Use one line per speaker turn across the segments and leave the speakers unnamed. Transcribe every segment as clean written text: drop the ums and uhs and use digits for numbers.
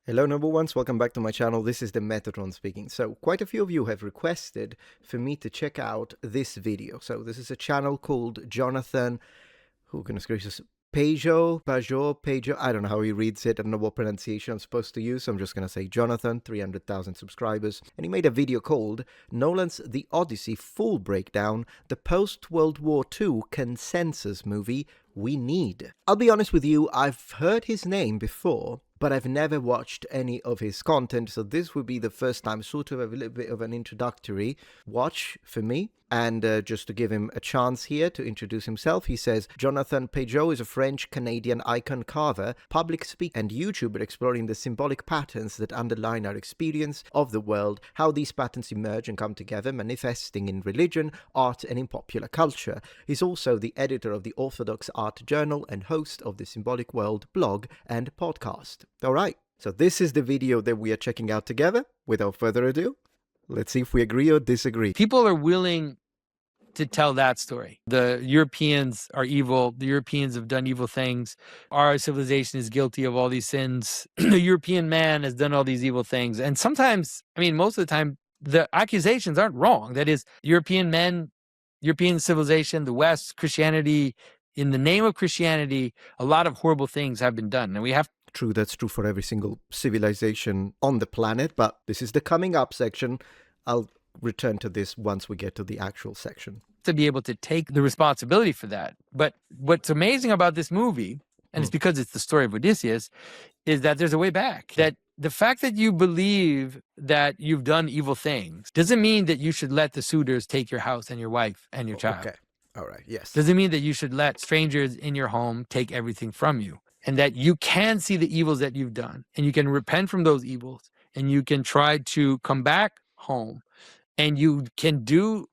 Hello number ones, welcome back to my channel. This is the Metatron speaking. So quite a few of you have requested for me to check out this video. So this is a channel called Jonathan, who goodness gracious, Pageau, I don't know how he reads it. I don't know what pronunciation I'm supposed to use. So I'm just going to say Jonathan, 300,000 subscribers. And he made a video called Nolan's The Odyssey Full Breakdown, the post-World War II consensus movie we need. I'll be honest with you, I've heard his name before, but I've never watched any of his content, so this would be the first time, sort of a little bit of an introductory watch for me. And just to give him a chance here to introduce himself, he says, Jonathan Pageau is a French-Canadian icon carver, public speaker, and YouTuber exploring the symbolic patterns that underline our experience of the world, how these patterns emerge and come together, manifesting in religion, art, and in popular culture. He's also the editor of the Orthodox Art Journal and host of the Symbolic World blog and podcast. All right, so this is the video that we are checking out together. Without further ado, let's see if we agree or disagree.
People are willing to tell that story. The Europeans are evil. The Europeans have done evil things. Our civilization is guilty of all these sins. The European man has done all these evil things. And sometimes, I mean, most of the time, the accusations aren't wrong. That is, European men, European civilization, the West, Christianity, in the name of Christianity, a lot of horrible things have been done. And we have
True, that's true for every single civilization on the planet, but this is the coming up section. I'll return to this once we get to the actual section.
to be able to take the responsibility for that. But what's amazing about this movie, and it's because it's the story of Odysseus, is that there's a way back. That the fact that you believe that you've done evil things doesn't mean that you should let the suitors take your house and your wife and your child.
Okay. All right. Yes.
Doesn't mean that you should let strangers in your home take everything from you. And that you can see the evils that you've done and you can repent from those evils and you can try to come back home and you can do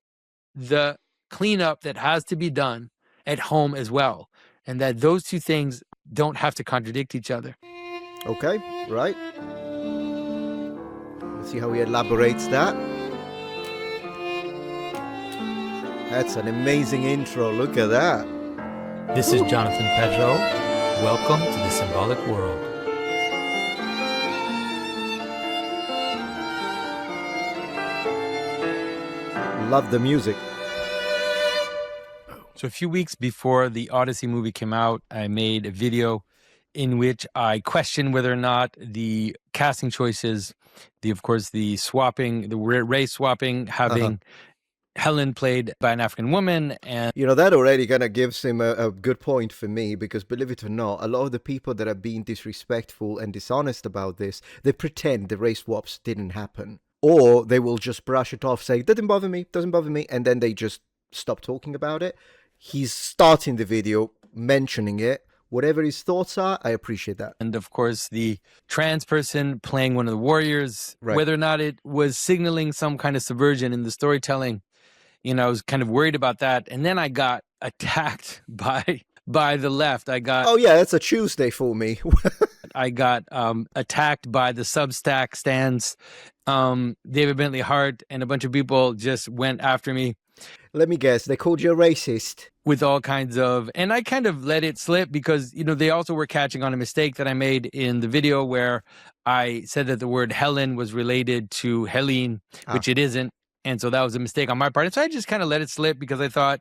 the cleanup that has to be done at home as well. And that those two things don't have to contradict each other.
Okay. Right. Let's see how he elaborates that. That's an amazing intro. Look at that.
This is Jonathan Pageau. Welcome to the Symbolic World.
Love the music.
So a few weeks before the Odyssey movie came out, I made a video in which I questioned whether or not the casting choices, of course, the swapping, the race swapping, having Helen played by an African woman. And
you know, that already kind of gives him a good point for me, because believe it or not, a lot of the people that are being disrespectful and dishonest about this, they pretend the race swaps didn't happen. Or they will just brush it off, say, doesn't bother me, and then they just stop talking about it. He's starting the video mentioning it. Whatever his thoughts are, I appreciate that.
And of course, the trans person playing one of the warriors, whether or not it was signaling some kind of subversion in the storytelling, you know, I was kind of worried about that. And then I got attacked by the left. I got...
Oh, yeah, it's a Tuesday for me.
I got attacked by the Substack stands, David Bentley Hart, and a bunch of people just went after me.
Let me guess, they called you a racist.
With all kinds of... And I kind of let it slip because, you know, they also were catching on a mistake that I made in the video where I said that the word Helen was related to Helene, which it isn't. And so that was a mistake on my part. And so I just kind of let it slip because I thought,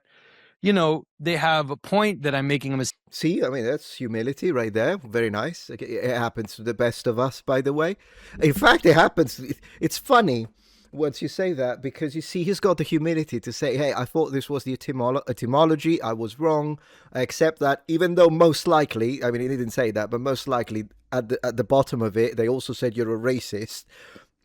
you know, they have a point that I'm making a mistake.
See, I mean, that's humility right there. Very nice. It happens to the best of us, by the way. In fact, it happens. It's funny once you say that, because you see, he's got the humility to say, hey, I thought this was the etymology. I was wrong. I accept that, even though most likely, I mean, he didn't say that, but most likely at the bottom of it, they also said you're a racist.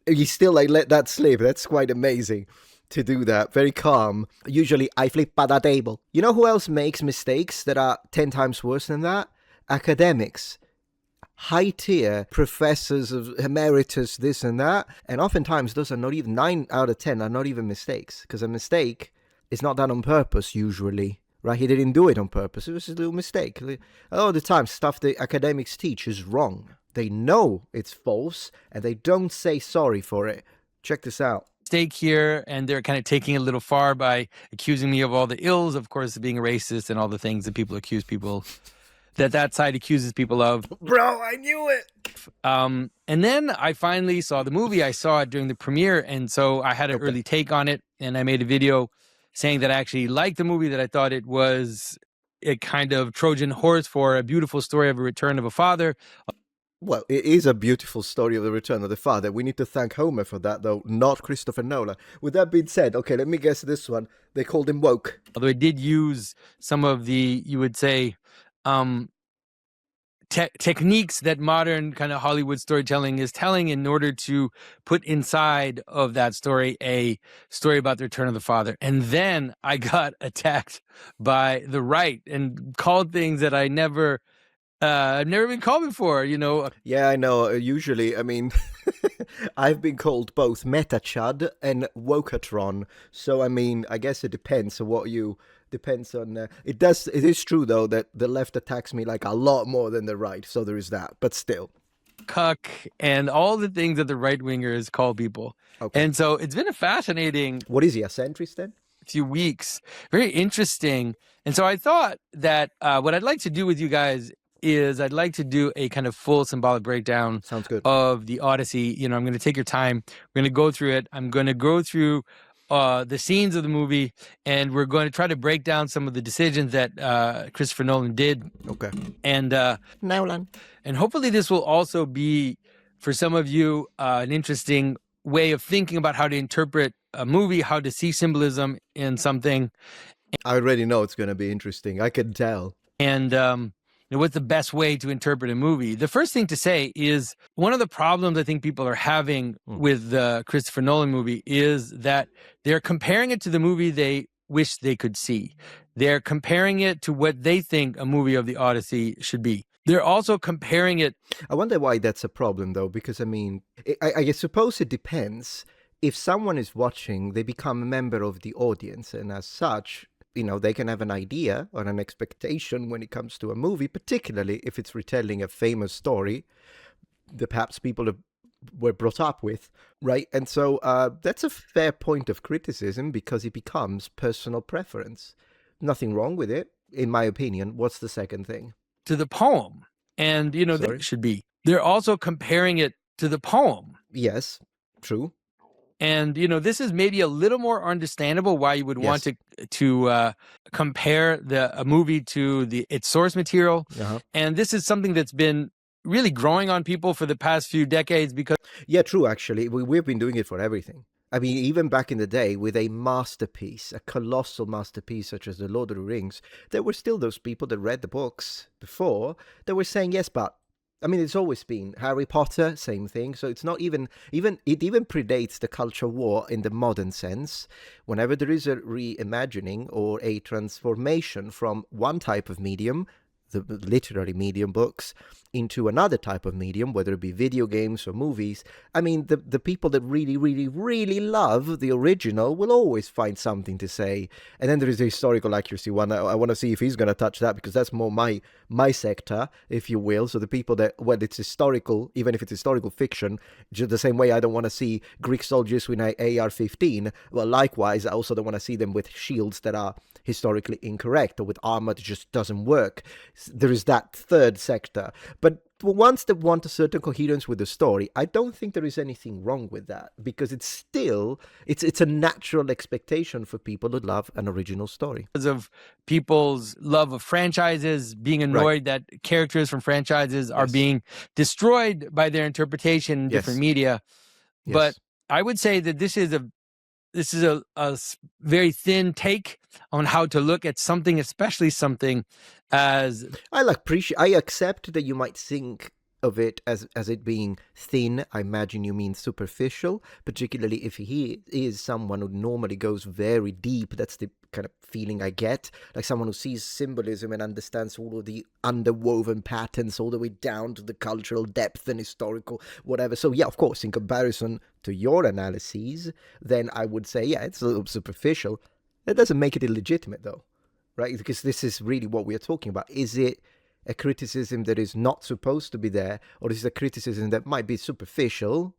You still like let that slip. That's quite amazing to do that. Very calm. Usually I flip by the table. You know who else makes mistakes that are 10 times worse than that? Academics. High tier professors of emeritus, this and that. And oftentimes those are not even 9 out of 10 are not even mistakes, because a mistake is not done on purpose usually. Right? He didn't do it on purpose. It was a little mistake. A lot of the time, stuff the academics teach is wrong. They know it's false, and they don't say sorry for it. Check this out.
Mistake here, and they're kind of taking it a little far by accusing me of all the ills, of course, of being a racist and all the things that people accuse people that side accuses people of.
Bro, I knew it.
And then I finally saw the movie. I saw it during the premiere, and so I had an early take on it, and I made a video saying that I actually liked the movie, that I thought it was a kind of Trojan horse for a beautiful story of a return of a father.
Well, it is a beautiful story of the return of the father. We need to thank Homer for that, though, not Christopher Nolan. With that being said, okay, let me guess this one. They called him woke.
Although it did use some of the, you would say, techniques that modern kind of Hollywood storytelling is telling in order to put inside of that story a story about the return of the father. And then I got attacked by the right and called things that I've never been called before, you know.
Yeah, I know. Usually, I mean, I've been called both Metachud and Wokatron. So, I mean, I guess it depends on what you... Depends on... It is true, though, that the left attacks me like a lot more than the right. So there is that. But still.
Cuck and all the things that the right-wingers call people.
Okay.
And so it's been a fascinating...
What is he, a centrist then?
Few weeks. Very interesting. And so I thought that what I'd like to do with you guys is I'd like to do a kind of full symbolic breakdown.
Sounds good.
Of the Odyssey. You know, I'm going to take your time. We're going to go through it. I'm going to go through the scenes of the movie, and we're going to try to break down some of the decisions that Christopher Nolan did.
Okay.
And
Nolan.
And hopefully this will also be, for some of you, an interesting way of thinking about how to interpret a movie, how to see symbolism in something.
I already know it's going to be interesting. I can tell.
And what's the best way to interpret a movie? The first thing to say is one of the problems I think people are having with the Christopher Nolan movie is that they're comparing it to the movie they wish they could see. They're comparing it to what they think a movie of the Odyssey should be. They're also comparing it.
I wonder why that's a problem, though, because, I mean, I suppose it depends. If someone is watching, they become a member of the audience, and as such, you know, they can have an idea or an expectation when it comes to a movie, particularly if it's retelling a famous story that perhaps people were brought up with, right? And so that's a fair point of criticism because it becomes personal preference. Nothing wrong with it, in my opinion. What's the second thing?
To the poem. And, you know, that should be. They're also comparing it to the poem.
Yes, true.
And, you know, this is maybe a little more understandable why you would want to compare a movie to its source material. And this is something that's been really growing on people for the past few decades because...
Yeah, true, actually. We've been doing it for everything. I mean, even back in the day with a masterpiece, a colossal masterpiece such as The Lord of the Rings, there were still those people that read the books before that were saying, yes, but... I mean, it's always been Harry Potter, same thing. So it's not it even predates the culture war in the modern sense. Whenever there is a reimagining or a transformation from one type of medium, the literary medium books, into another type of medium, whether it be video games or movies, I mean, the people that really, really, really love the original will always find something to say. And then there is the historical accuracy one. I want to see if he's going to touch that because that's more my sector, if you will. So the people that, well, it's historical, even if it's historical fiction, just the same way I don't want to see Greek soldiers with an AR-15. Well, likewise, I also don't want to see them with shields that are historically incorrect or with armor that just doesn't work. There is that third sector. But once they want a certain coherence with the story, I don't think there is anything wrong with that because it's still, it's a natural expectation for people who love an original story.
Because of people's love of franchises, being annoyed that characters from franchises are being destroyed by their interpretation in different media. But I would say that this is a very thin take on how to look at something, especially something as...
I accept that you might think of it as it being thin. I imagine you mean superficial, particularly if he is someone who normally goes very deep. That's the kind of feeling I get, like someone who sees symbolism and understands all of the underwoven patterns all the way down to the cultural depth and historical whatever. So yeah, of course, in comparison to your analyses, then I would say, yeah, it's a little superficial. That doesn't make it illegitimate though, right? Because this is really what we are talking about. Is it a criticism that is not supposed to be there, or is it a criticism that might be superficial,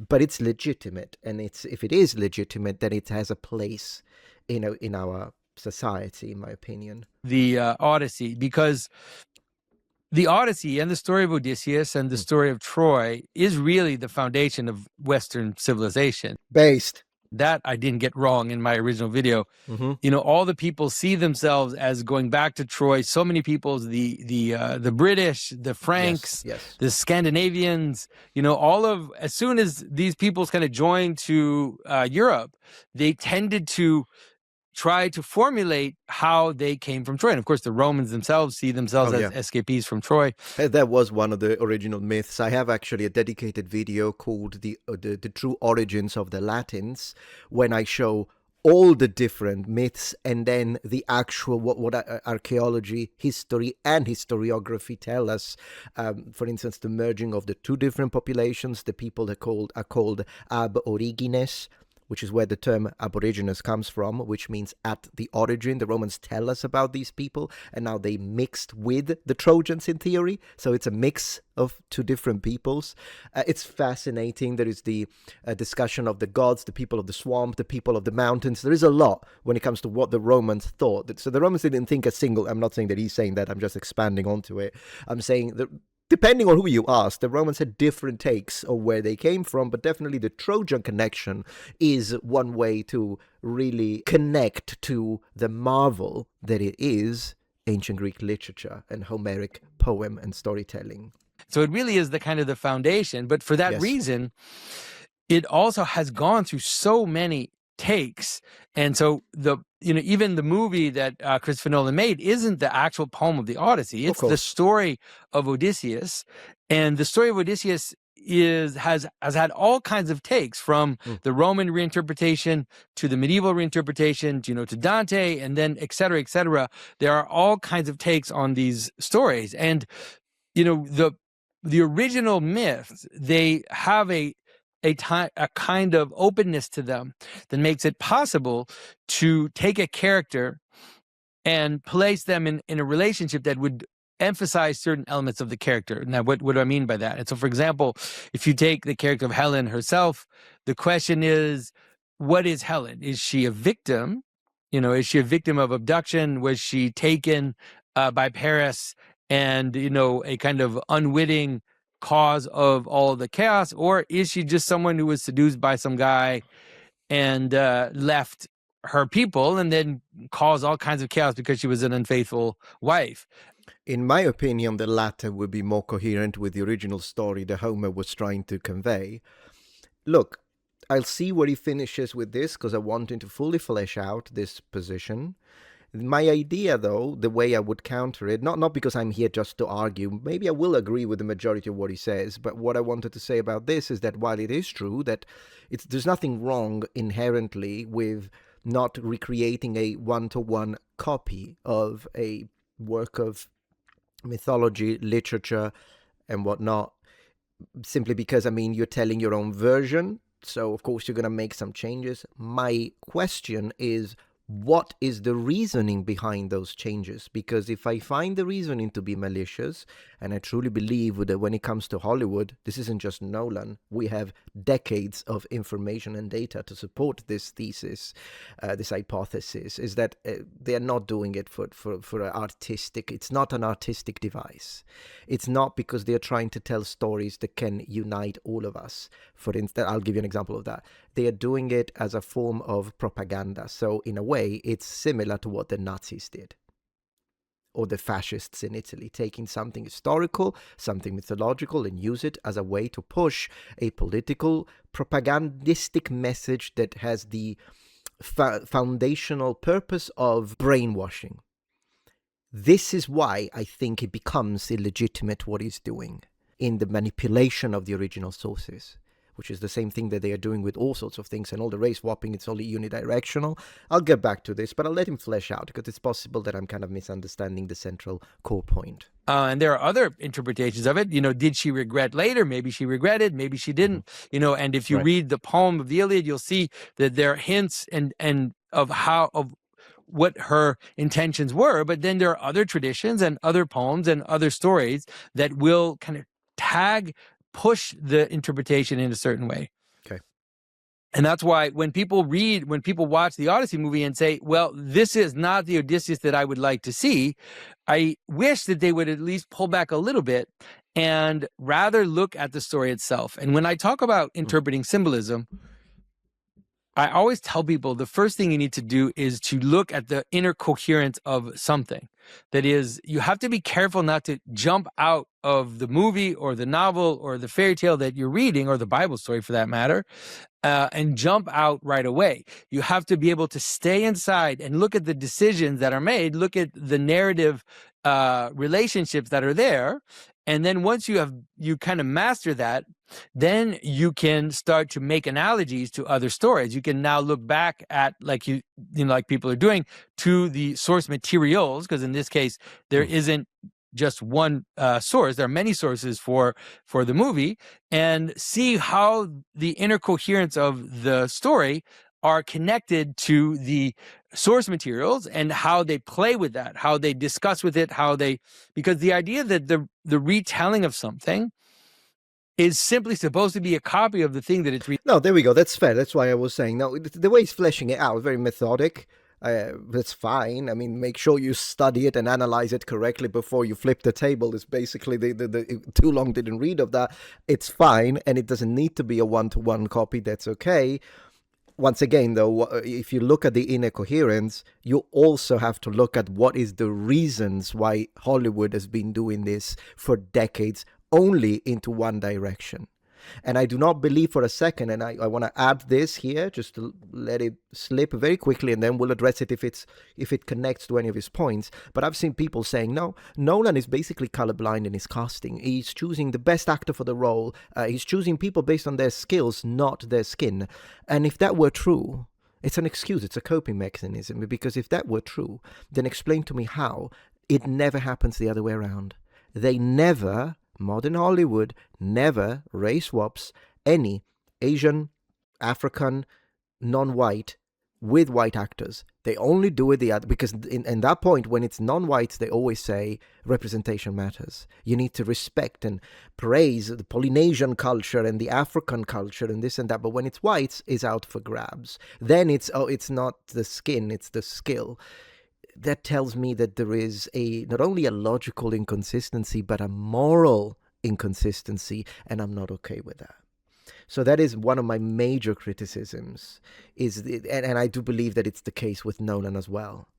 but it's legitimate? And if it is legitimate, then it has a place in our society, in my opinion.
The Odyssey, because the Odyssey and the story of Odysseus and the story of Troy is really the foundation of Western civilization.
Based.
That I didn't get wrong in my original video. You know, all the people see themselves as going back to Troy. So many people, the British, the Franks,
Yes.
the Scandinavians, you know, as soon as these peoples kind of joined to Europe, they tended to try to formulate how they came from Troy. And of course, the Romans themselves see themselves as escapees from Troy.
That was one of the original myths. I have actually a dedicated video called the True Origins of the Latins, when I show all the different myths and then the actual what archaeology, history, and historiography tell us. For instance, the merging of the two different populations, the people that are called ab origines, which is where the term aborigines comes from, which means at the origin. The Romans tell us about these people, and now they mixed with the Trojans in theory. So it's a mix of two different peoples. It's fascinating. There is the discussion of the gods, the people of the swamp, the people of the mountains. There is a lot when it comes to what the Romans thought. So the Romans didn't think I'm not saying that he's saying that, I'm just expanding onto it. I'm saying that depending on who you ask, the Romans had different takes of where they came from, but definitely the Trojan connection is one way to really connect to the marvel that it is ancient Greek literature and Homeric poem and storytelling.
So it really is the kind of the foundation, but for that reason, it also has gone through so many takes. And so even the movie that Christopher Nolan made isn't the actual poem of the Odyssey. It's the story of Odysseus. And the story of Odysseus has had all kinds of takes, from the Roman reinterpretation to the medieval reinterpretation, to Dante, and then et cetera, et cetera. There are all kinds of takes on these stories. And, the original myths, they have a kind of openness to them that makes it possible to take a character and place them in a relationship that would emphasize certain elements of the character. Now, what do I mean by that? And so, for example, if you take the character of Helen herself, the question is, what is Helen? Is she a victim? Is she a victim of abduction? Was she taken by Paris and, a kind of unwitting cause of all the chaos? Or is she just someone who was seduced by some guy and left her people and then caused all kinds of chaos because she was an unfaithful wife?
In my opinion, the latter would be more coherent with the original story that Homer was trying to convey. Look, I'll see where he finishes with this, because I want him to fully flesh out this position. My idea, though, the way I would counter it, not because I'm here just to argue, maybe I will agree with the majority of what he says, but what I wanted to say about this is that while it is true that there's nothing wrong inherently with not recreating a one-to-one copy of a work of mythology, literature, and whatnot, simply because, you're telling your own version, so of course you're going to make some changes. My question is, what is the reasoning behind those changes? Because if I find the reasoning to be malicious, and I truly believe that when it comes to Hollywood, this isn't just Nolan, we have decades of information and data to support this thesis, this hypothesis, is that they are not doing it for artistic. It's not an artistic device. It's not because they're trying to tell stories that can unite all of us. For instance, I'll give you an example of that. They are doing it as a form of propaganda. So in a way, it's similar to what the Nazis did, or the fascists in Italy, taking something historical, something mythological, and use it as a way to push a political, propagandistic message that has the foundational purpose of brainwashing. This is why I think it becomes illegitimate what he's doing in the manipulation of the original sources, which is the same thing that they are doing with all sorts of things, and all the race swapping, it's only unidirectional. I'll get back to this, but I'll let him flesh out, because it's possible that I'm kind of misunderstanding the central core point.
And there are other interpretations of it. Did she regret later? Maybe she regretted, maybe she didn't. And if you read the poem of the Iliad, you'll see that there are hints and of what her intentions were. But then there are other traditions and other poems and other stories that will kind of push the interpretation in a certain way.
Okay.
And that's why when people watch the Odyssey movie and say, well, this is not the Odysseus that I would like to see, I wish that they would at least pull back a little bit and rather look at the story itself. And when I talk about interpreting symbolism, I always tell people the first thing you need to do is to look at the inner coherence of something. That is, you have to be careful not to jump out of the movie or the novel or the fairy tale that you're reading, or the Bible story for that matter, and jump out right away. You have to be able to stay inside and look at the decisions that are made, look at the narrative relationships that are there. And then once you kind of master that, then you can start to make analogies to other stories. You can now look back at, like like people are doing, to the source materials, because in this case there isn't just one source. There are many sources for the movie, and see how the inner coherence of the story are connected to the source materials and how they play with that, how they discuss with it, because the idea that the retelling of something is simply supposed to be a copy of the thing that it's
No, there we go. That's fair. That's why I was saying, no, the way he's fleshing it out, very methodic. That's fine. I mean, make sure you study it and analyze it correctly before you flip the table. Is basically the too long didn't read of that. It's fine, and it doesn't need to be a one-to-one copy. That's okay. Once again, though, if you look at the inner coherence, you also have to look at what is the reasons why Hollywood has been doing this for decades only into one direction. And I do not believe for a second, and I want to add this here, just to let it slip very quickly, and then we'll address it if it connects to any of his points. But I've seen people saying, no, Nolan is basically colorblind in his casting. He's choosing the best actor for the role. He's choosing people based on their skills, not their skin. And if that were true, it's an excuse, it's a coping mechanism. Because if that were true, then explain to me how it never happens the other way around. Modern Hollywood never race swaps any Asian, African, non-white with white actors. They only do it the other, because in that point, when it's non-whites, they always say representation matters. You need to respect and praise the Polynesian culture and the African culture and this and that. But when it's whites, it's out for grabs. Then it's not the skin, it's the skill. That tells me that there is not only a logical inconsistency, but a moral inconsistency, and I'm not okay with that. So that is one of my major criticisms, and I do believe that it's the case with Nolan as well.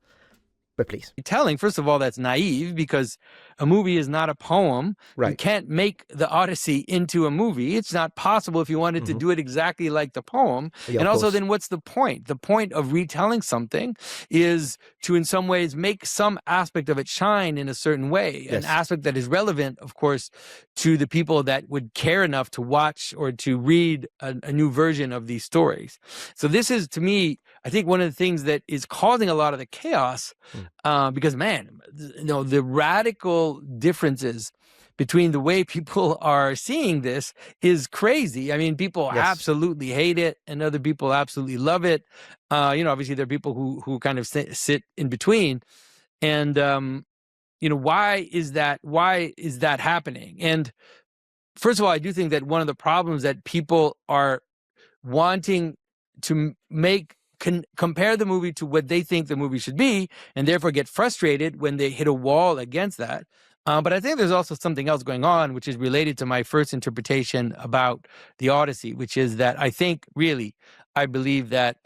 But please.
Telling, first of all, that's naive, because a movie is not a poem.
Right.
You can't make the Odyssey into a movie. It's not possible if you wanted to do it exactly like the poem.
Yeah,
and also,
course.
then what's the point? The point of retelling something is to, in some ways, make some aspect of it shine in a certain way.
Yes.
An aspect that is relevant, of course, to the people that would care enough to watch or to read a new version of these stories. So this is, to me, I think one of the things that is causing a lot of the chaos, because, man, the radical differences between the way people are seeing this is crazy. I mean, people absolutely hate it, and other people absolutely love it. Obviously there are people who kind of sit in between. And, why is that happening? And first of all, I do think that one of the problems that people are wanting to compare the movie to what they think the movie should be, and therefore get frustrated when they hit a wall against that. But I think there's also something else going on, which is related to my first interpretation about the Odyssey, which is that I believe that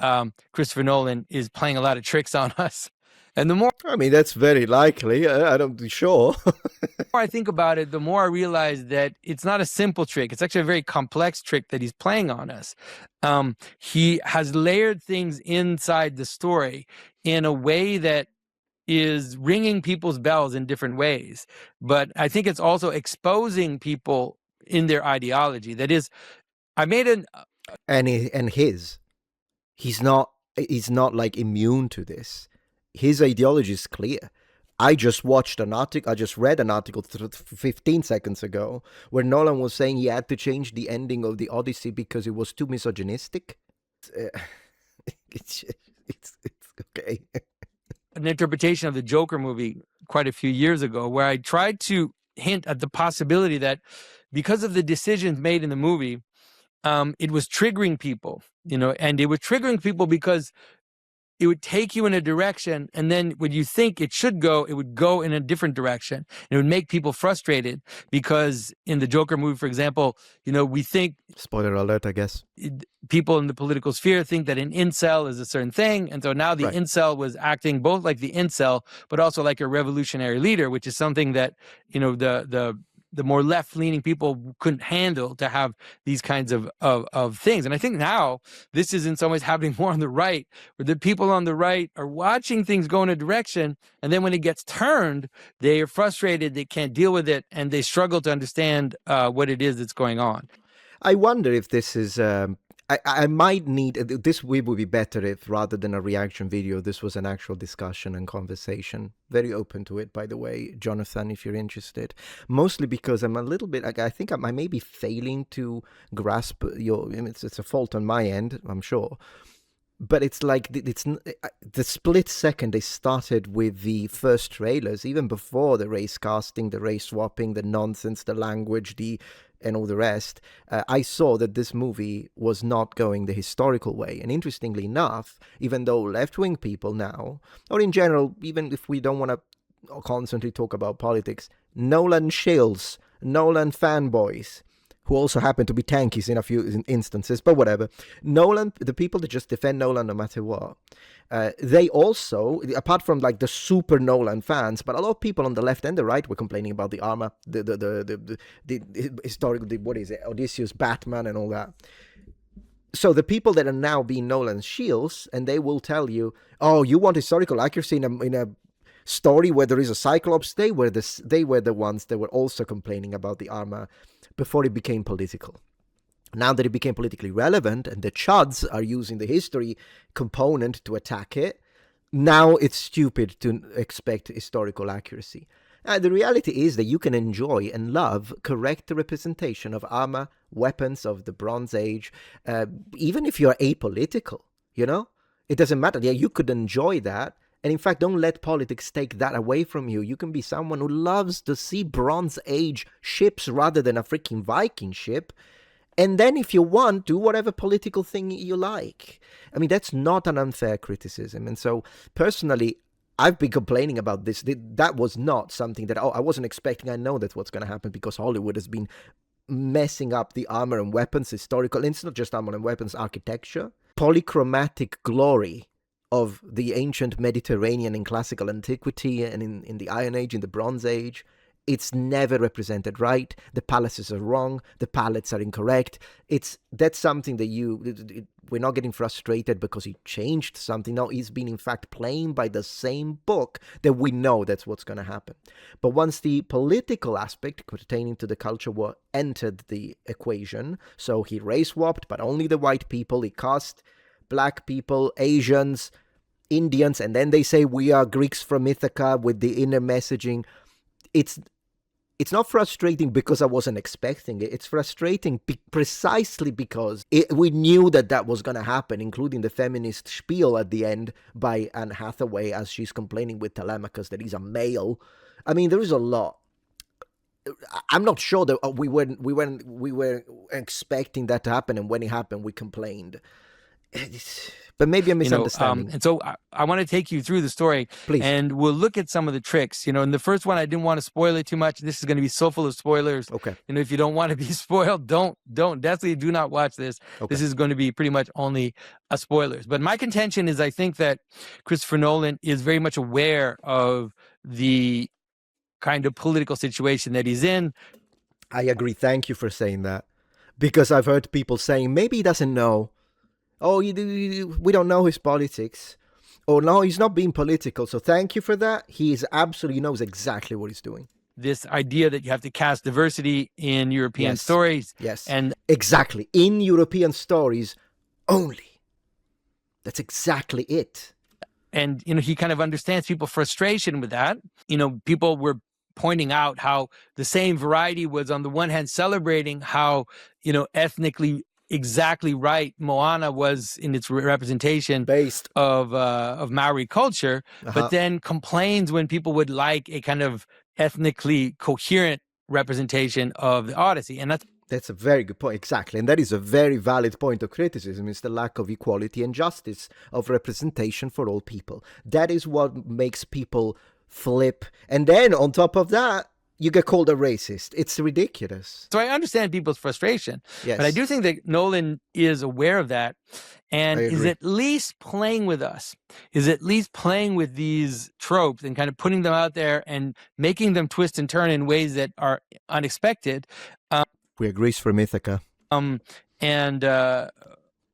Christopher Nolan is playing a lot of tricks on us. And the more,
I mean, that's very likely. I don't be sure.
the more I think about it, the more I realize that it's not a simple trick. It's actually a very complex trick that he's playing on us. He has layered things inside the story in a way that is ringing people's bells in different ways. But I think it's also exposing people in their ideology. That is, I made
he's not like immune to this. His ideology is clear. I just read an article 15 seconds ago where Nolan was saying he had to change the ending of the Odyssey because it was too misogynistic. It's okay.
An interpretation of the Joker movie quite a few years ago, where I tried to hint at the possibility that because of the decisions made in the movie, it was triggering people and it was triggering people because it would take you in a direction, and then when you think it should go, it would go in a different direction. And it would make people frustrated because in the Joker movie, for example, we think,
spoiler alert, I guess,
people in the political sphere think that an incel is a certain thing. And so now the incel was acting both like the incel, but also like a revolutionary leader, which is something that, the more left-leaning people couldn't handle, to have these kinds of things. And I think now this is in some ways happening more on the right, where the people on the right are watching things go in a direction, and then when it gets turned, they are frustrated, they can't deal with it, and they struggle to understand what it is that's going on.
I wonder if this is... I might need... This would be better if, rather than a reaction video, this was an actual discussion and conversation. Very open to it, by the way, Jonathan, if you're interested. Mostly because I'm a little bit... I think I may be failing to grasp your... It's a fault on my end, I'm sure. But it's like the split second they started with the first trailers, even before the race casting, the race swapping, the nonsense, the language, and all the rest, I saw that this movie was not going the historical way. And interestingly enough, even though left-wing people now, or in general, even if we don't want to constantly talk about politics, Nolan shills, Nolan fanboys, who also happen to be tankies in a few instances, but whatever. Nolan, the people that just defend Nolan no matter what, they also, apart from like the super Nolan fans, but a lot of people on the left and the right were complaining about the armor, the historical, what is it, Odysseus, Batman, and all that. So the people that are now being Nolan's shields, and they will tell you, oh, you want historical accuracy in a story where there is a Cyclops? They were the ones that were also complaining about the armor before it became political. Now that it became politically relevant and the chuds are using the history component to attack it, now it's stupid to expect historical accuracy. The reality is that you can enjoy and love correct representation of armor, weapons of the Bronze Age, even if you're apolitical, It doesn't matter. Yeah, you could enjoy that. And in fact, don't let politics take that away from you. You can be someone who loves to see Bronze Age ships rather than a freaking Viking ship. And then if you want, do whatever political thing you like. I mean, that's not an unfair criticism. And so, personally, I've been complaining about this. That was not something that I wasn't expecting. I know that's what's going to happen because Hollywood has been messing up the armor and weapons, historical. And it's not just armor and weapons, architecture. Polychromatic glory of the ancient Mediterranean in classical antiquity and in the Iron Age, in the Bronze Age. It's never represented right. The palaces are wrong. The palettes are incorrect. That's something that we're not getting frustrated because he changed something. No, he's been in fact playing by the same book that we know that's what's going to happen. But once the political aspect pertaining to the culture war entered the equation, so he race swapped, but only the white people. He cast black people, Asians, Indians, and then they say we are Greeks from Ithaca with the inner messaging. It's not frustrating because I wasn't expecting it. It's frustrating precisely because we knew that was going to happen, including the feminist spiel at the end by Anne Hathaway as she's complaining with Telemachus that he's a male. I mean, there is a lot. I'm not sure that we were expecting that to happen, and when it happened, we complained. But maybe I'm misunderstanding.
And so I want to take you through the story.
Please.
And we'll look at some of the tricks. In the first one, I didn't want to spoil it too much. This is going to be so full of spoilers.
Okay.
If you don't want to be spoiled, definitely do not watch this. Okay. This is going to be pretty much only spoilers. But my contention is I think that Christopher Nolan is very much aware of the kind of political situation that he's in.
I agree. Thank you for saying that. Because I've heard people saying maybe he doesn't know. Oh, we don't know his politics. Oh, no, he's not being political. So thank you for that. He absolutely knows exactly what he's doing.
This idea that you have to cast diversity in European stories.
Yes.
And
exactly. In European stories only. That's exactly it.
And, he kind of understands people's frustration with that. People were pointing out how the same variety was on the one hand celebrating how, ethnically exactly right Moana was in its representation
based
of Maori culture, but then complains when people would like a kind of ethnically coherent representation of the Odyssey. And that's
That's a very good point. Exactly. And that is a very valid point of criticism, is the lack of equality and justice of representation for all people. That is what makes people flip. And then on top of that, you get called a racist. It's ridiculous.
So I understand people's frustration,
Yes.
but I do think that Nolan is aware of that and
I
is
agree.
at least playing with us, is at least playing with these tropes and kind of putting them out there and making them twist and turn in ways that are unexpected.
We are Greece from Ithaca.
And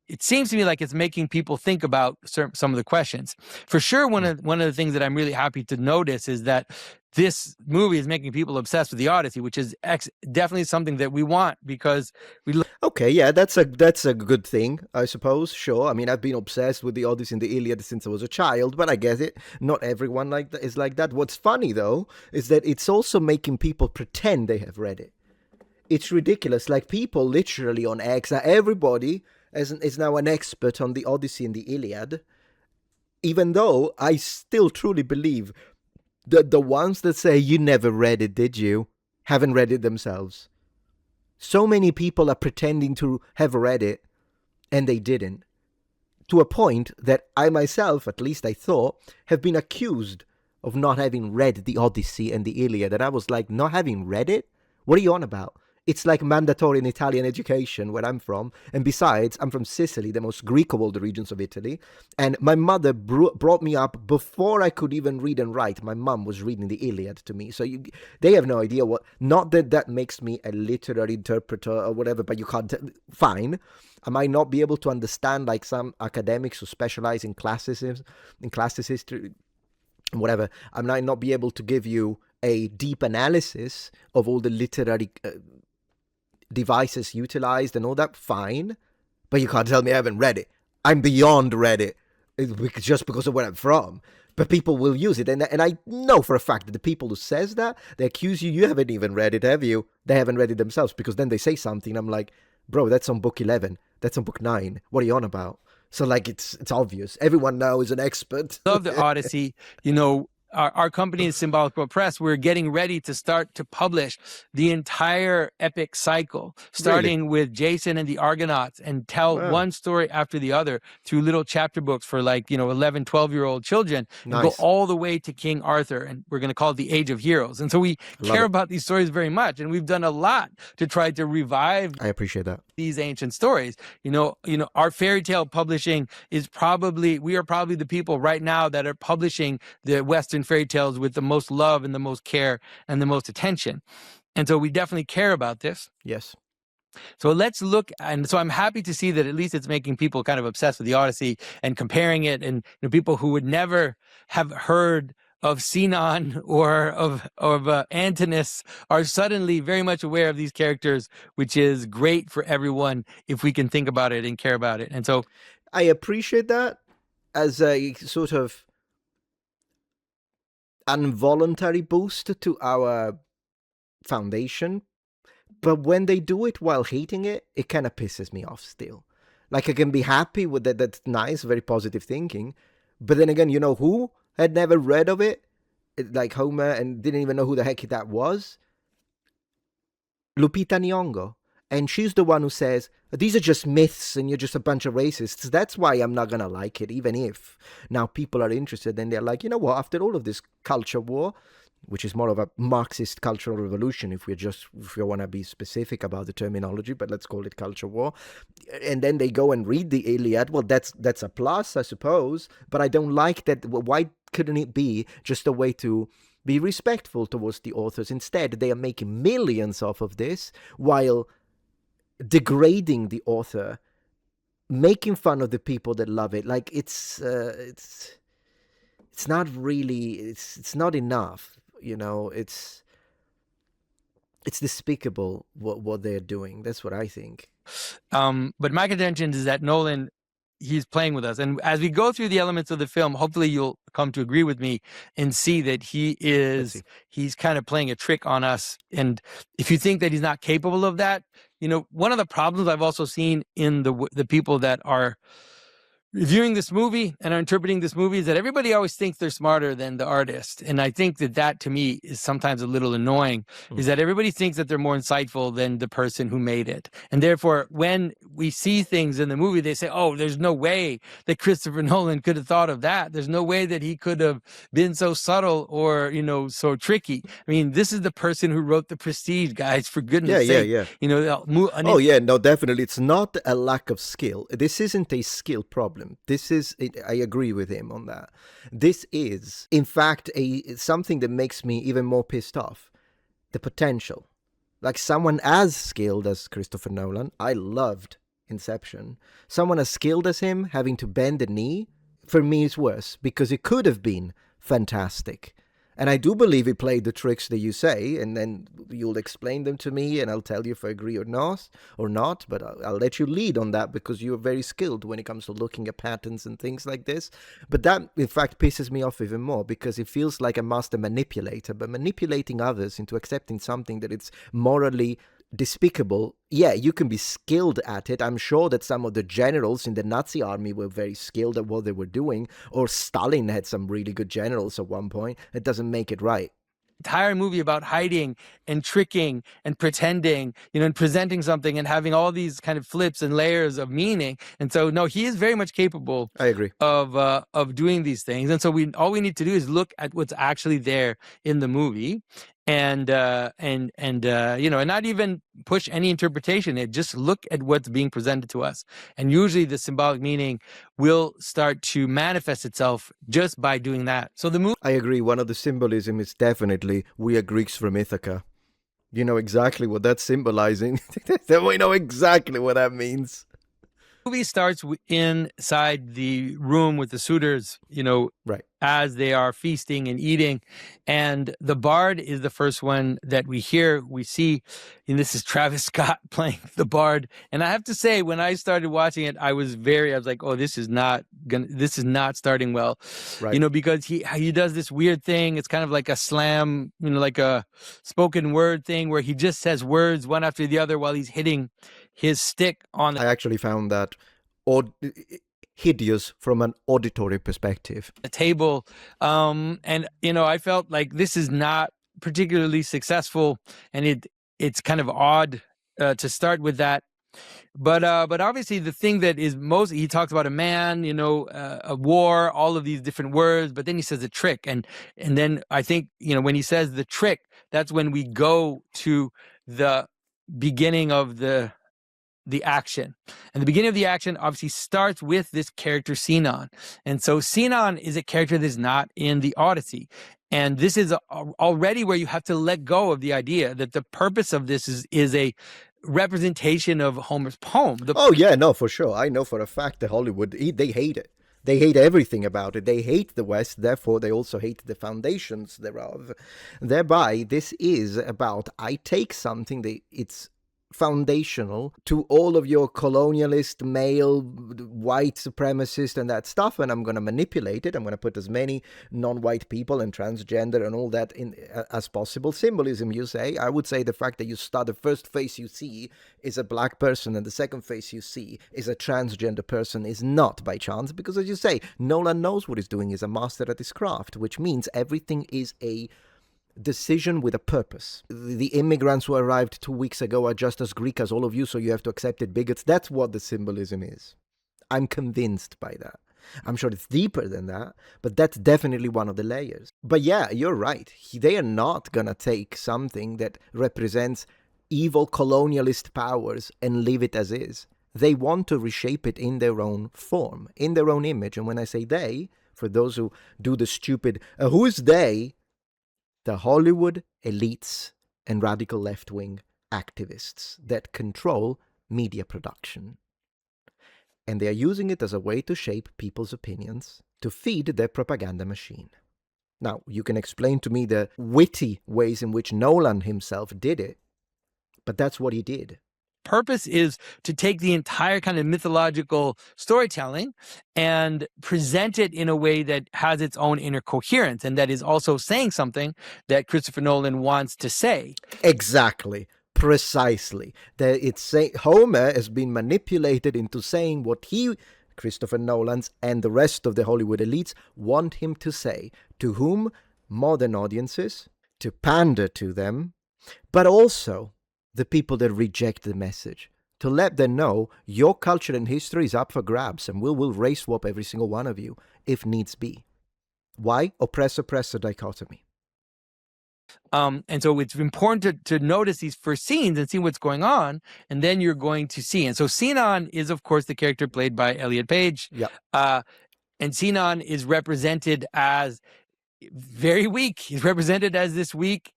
it seems to me like it's making people think about some of the questions. For sure, one of the things that I'm really happy to notice is that this movie is making people obsessed with the Odyssey, which is definitely something that we want, because we
Okay, yeah, that's a good thing, I suppose. Sure. I mean, I've been obsessed with the Odyssey and the Iliad since I was a child, but I get it. Not everyone is like that. What's funny though is that it's also making people pretend they have read it. It's ridiculous. Like, people literally on X, everybody is now an expert on the Odyssey and the Iliad, even though I still truly believe that the ones that say you never read it, did you, haven't read it themselves. So many people are pretending to have read it, and they didn't. To a point that I myself, at least I thought, have been accused of not having read the Odyssey and the Iliad. And I was like, not having read it? What are you on about? It's like mandatory in Italian education where I'm from. And besides, I'm from Sicily, the most Greek of all the regions of Italy. And my mother brought me up before I could even read and write. My mom was reading the Iliad to me. So they have no idea what... Not that that makes me a literary interpreter or whatever, but you can't... Fine. I might not be able to understand like some academics who specialize in classicism, in classicist history, whatever. I might not be able to give you a deep analysis of all the literary... devices utilized and all that, fine, but you can't tell me I haven't read it. I'm beyond read it, just because of where I'm from. But people will use it, and I know for a fact that the people who says that, they accuse you haven't even read it, have you? They haven't read it themselves, because then they say something, I'm like, bro, that's on book 11, that's on book 9, what are you on about? So like, it's obvious, everyone now is an expert.
Love the Odyssey. Our company is Symbolic World Press. We're getting ready to start to publish the entire epic cycle, starting with Jason and the Argonauts, and tell one story after the other through little chapter books for 11, 12-year-old children, and go all the way to King Arthur. And we're going to call it the Age of Heroes. And so we care about these stories very much. And we've done a lot to try to revive
I appreciate that.
These ancient stories. Our fairy tale publishing is we are probably the people right now that are publishing the Western fairy tales with the most love and the most care and the most attention. And so we definitely care about this.
Yes.
So let's look, and so I'm happy to see that at least it's making people kind of obsessed with the Odyssey and comparing it, and people who would never have heard of Sinon or of Antinous are suddenly very much aware of these characters, which is great for everyone if we can think about it and care about it. And so
I appreciate that as a sort of involuntary boost to our foundation. But when they do it while hating it, it kind of pisses me off still. Like, I can be happy with that. That's nice, very positive thinking. But then again, you know who had never read of it? Like Homer, and didn't even know who the heck that was? Lupita Nyong'o. And she's the one who says, these are just myths and you're just a bunch of racists. That's why I'm not going to like it, even if now people are interested. And they're like, you know what, after all of this culture war, which is more of a Marxist cultural revolution, if we want to be specific about the terminology, but let's call it culture war. And then they go and read the Iliad. Well, that's a plus, I suppose. But I don't like that. Why couldn't it be just a way to be respectful towards the authors? Instead, they are making millions off of this while degrading the author, making fun of the people that love it. Like, it's not really, it's not enough. It's despicable what they're doing. That's what I think.
But my contention is that Nolan, he's playing with us. And as we go through the elements of the film, hopefully you'll come to agree with me and see that he's kind of playing a trick on us. And if you think that he's not capable of that, one of the problems I've also seen in the people that are reviewing this movie and are interpreting this movie is that everybody always thinks they're smarter than the artist. And I think that to me is sometimes a little annoying, is that everybody thinks that they're more insightful than the person who made it. And therefore, when we see things in the movie, they say, oh, there's no way that Christopher Nolan could have thought of that. There's no way that he could have been so subtle or, so tricky. I mean, this is the person who wrote The Prestige, guys, for goodness sake.
Oh, yeah, no, definitely. It's not a lack of skill. This isn't a skill problem. I agree with him on that. This is, in fact, something that makes me even more pissed off. The potential. Like someone as skilled as Christopher Nolan, I loved Inception. Someone as skilled as him having to bend the knee, for me is worse, because it could have been fantastic. And I do believe he played the tricks that you say, and then you'll explain them to me, and I'll tell you if I agree or not. But I'll let you lead on that because you're very skilled when it comes to looking at patterns and things like this. But that, in fact, pisses me off even more because it feels like a master manipulator, but manipulating others into accepting something that it's morally despicable. Yeah, you can be skilled at it. I'm sure that some of the generals in the Nazi army were very skilled at what they were doing, or Stalin had some really good generals at one point. It doesn't make it right.
Entire movie about hiding and tricking and pretending, and presenting something and having all these kind of flips and layers of meaning. And so, no, he is very much capable.
I agree.
Of doing these things. And so all we need to do is look at what's actually there in the movie, and not even push any interpretation. Just look at what's being presented to us, and usually the symbolic meaning will start to manifest itself just by doing that. So the movie,
I agree. One of the symbolism is definitely we are Greeks from Ithaca. You know exactly what that's symbolizing. We know exactly what that means.
The movie starts inside the room with the suitors,
right,
as they are feasting and eating. And the bard is the first one that we see, and this is Travis Scott playing the bard. And I have to say, when I started watching it, I was like, oh, this is not starting well,
right.
Because he does this weird thing. It's kind of like a slam, like a spoken word thing where he just says words one after the other while he's hitting his stick on.
I actually found that hideous from an auditory perspective.
The table, and I felt like this is not particularly successful, and it's kind of odd to start with that. But obviously the thing that is most, he talks about a man, a war, all of these different words, but then he says a trick, and then I think when he says the trick, that's when we go to the beginning of the action. And the beginning of the action obviously starts with this character Sinon. And so Sinon is a character that's not in the Odyssey. And this is already where you have to let go of the idea that the purpose of this is a representation of Homer's poem.
Oh, yeah, no, for sure. I know for a fact that Hollywood, they hate it. They hate everything about it. They hate the West, therefore they also hate the foundations thereof. Thereby, this is about, I take something that it's foundational to all of your colonialist, male, white supremacist and that stuff, and I'm going to manipulate it. I'm going to put as many non-white people and transgender and all that in as possible. Symbolism, you say. I would say the fact that the first face you see is a black person and the second face you see is a transgender person is not by chance, because as you say, Nolan knows what he's doing. He's a master at his craft, which means everything is a decision with a purpose. The immigrants who arrived 2 weeks ago are just as Greek as all of you, so you have to accept it, bigots. That's what the symbolism is. I'm convinced by that. I'm sure it's deeper than that, but that's definitely one of the layers. But yeah, you're right. They are not gonna take something that represents evil colonialist powers and leave it as is. They want to reshape it in their own form, in their own image. And when I say they, for those who do the stupid, who is they? The Hollywood elites and radical left-wing activists that control media production. And they are using it as a way to shape people's opinions, to feed their propaganda machine. Now, you can explain to me the witty ways in which Nolan himself did it, but that's what he did.
Purpose is to take the entire kind of mythological storytelling and present it in a way that has its own inner coherence and that is also saying something that Christopher Nolan wants to say.
Exactly. Precisely. Homer has been manipulated into saying what he Christopher Nolan's and the rest of the Hollywood elites want him to say to whom? Modern audiences, to pander to them, but also the people that reject the message, to let them know your culture and history is up for grabs and we will race swap every single one of you if needs be. Why? Oppressor dichotomy.
And so it's important to notice these first scenes and see what's going on, and then you're going to see. And so Sinan is, of course, the character played by Elliot Page.
Yeah.
And Sinan is represented as very weak. He's represented as this weak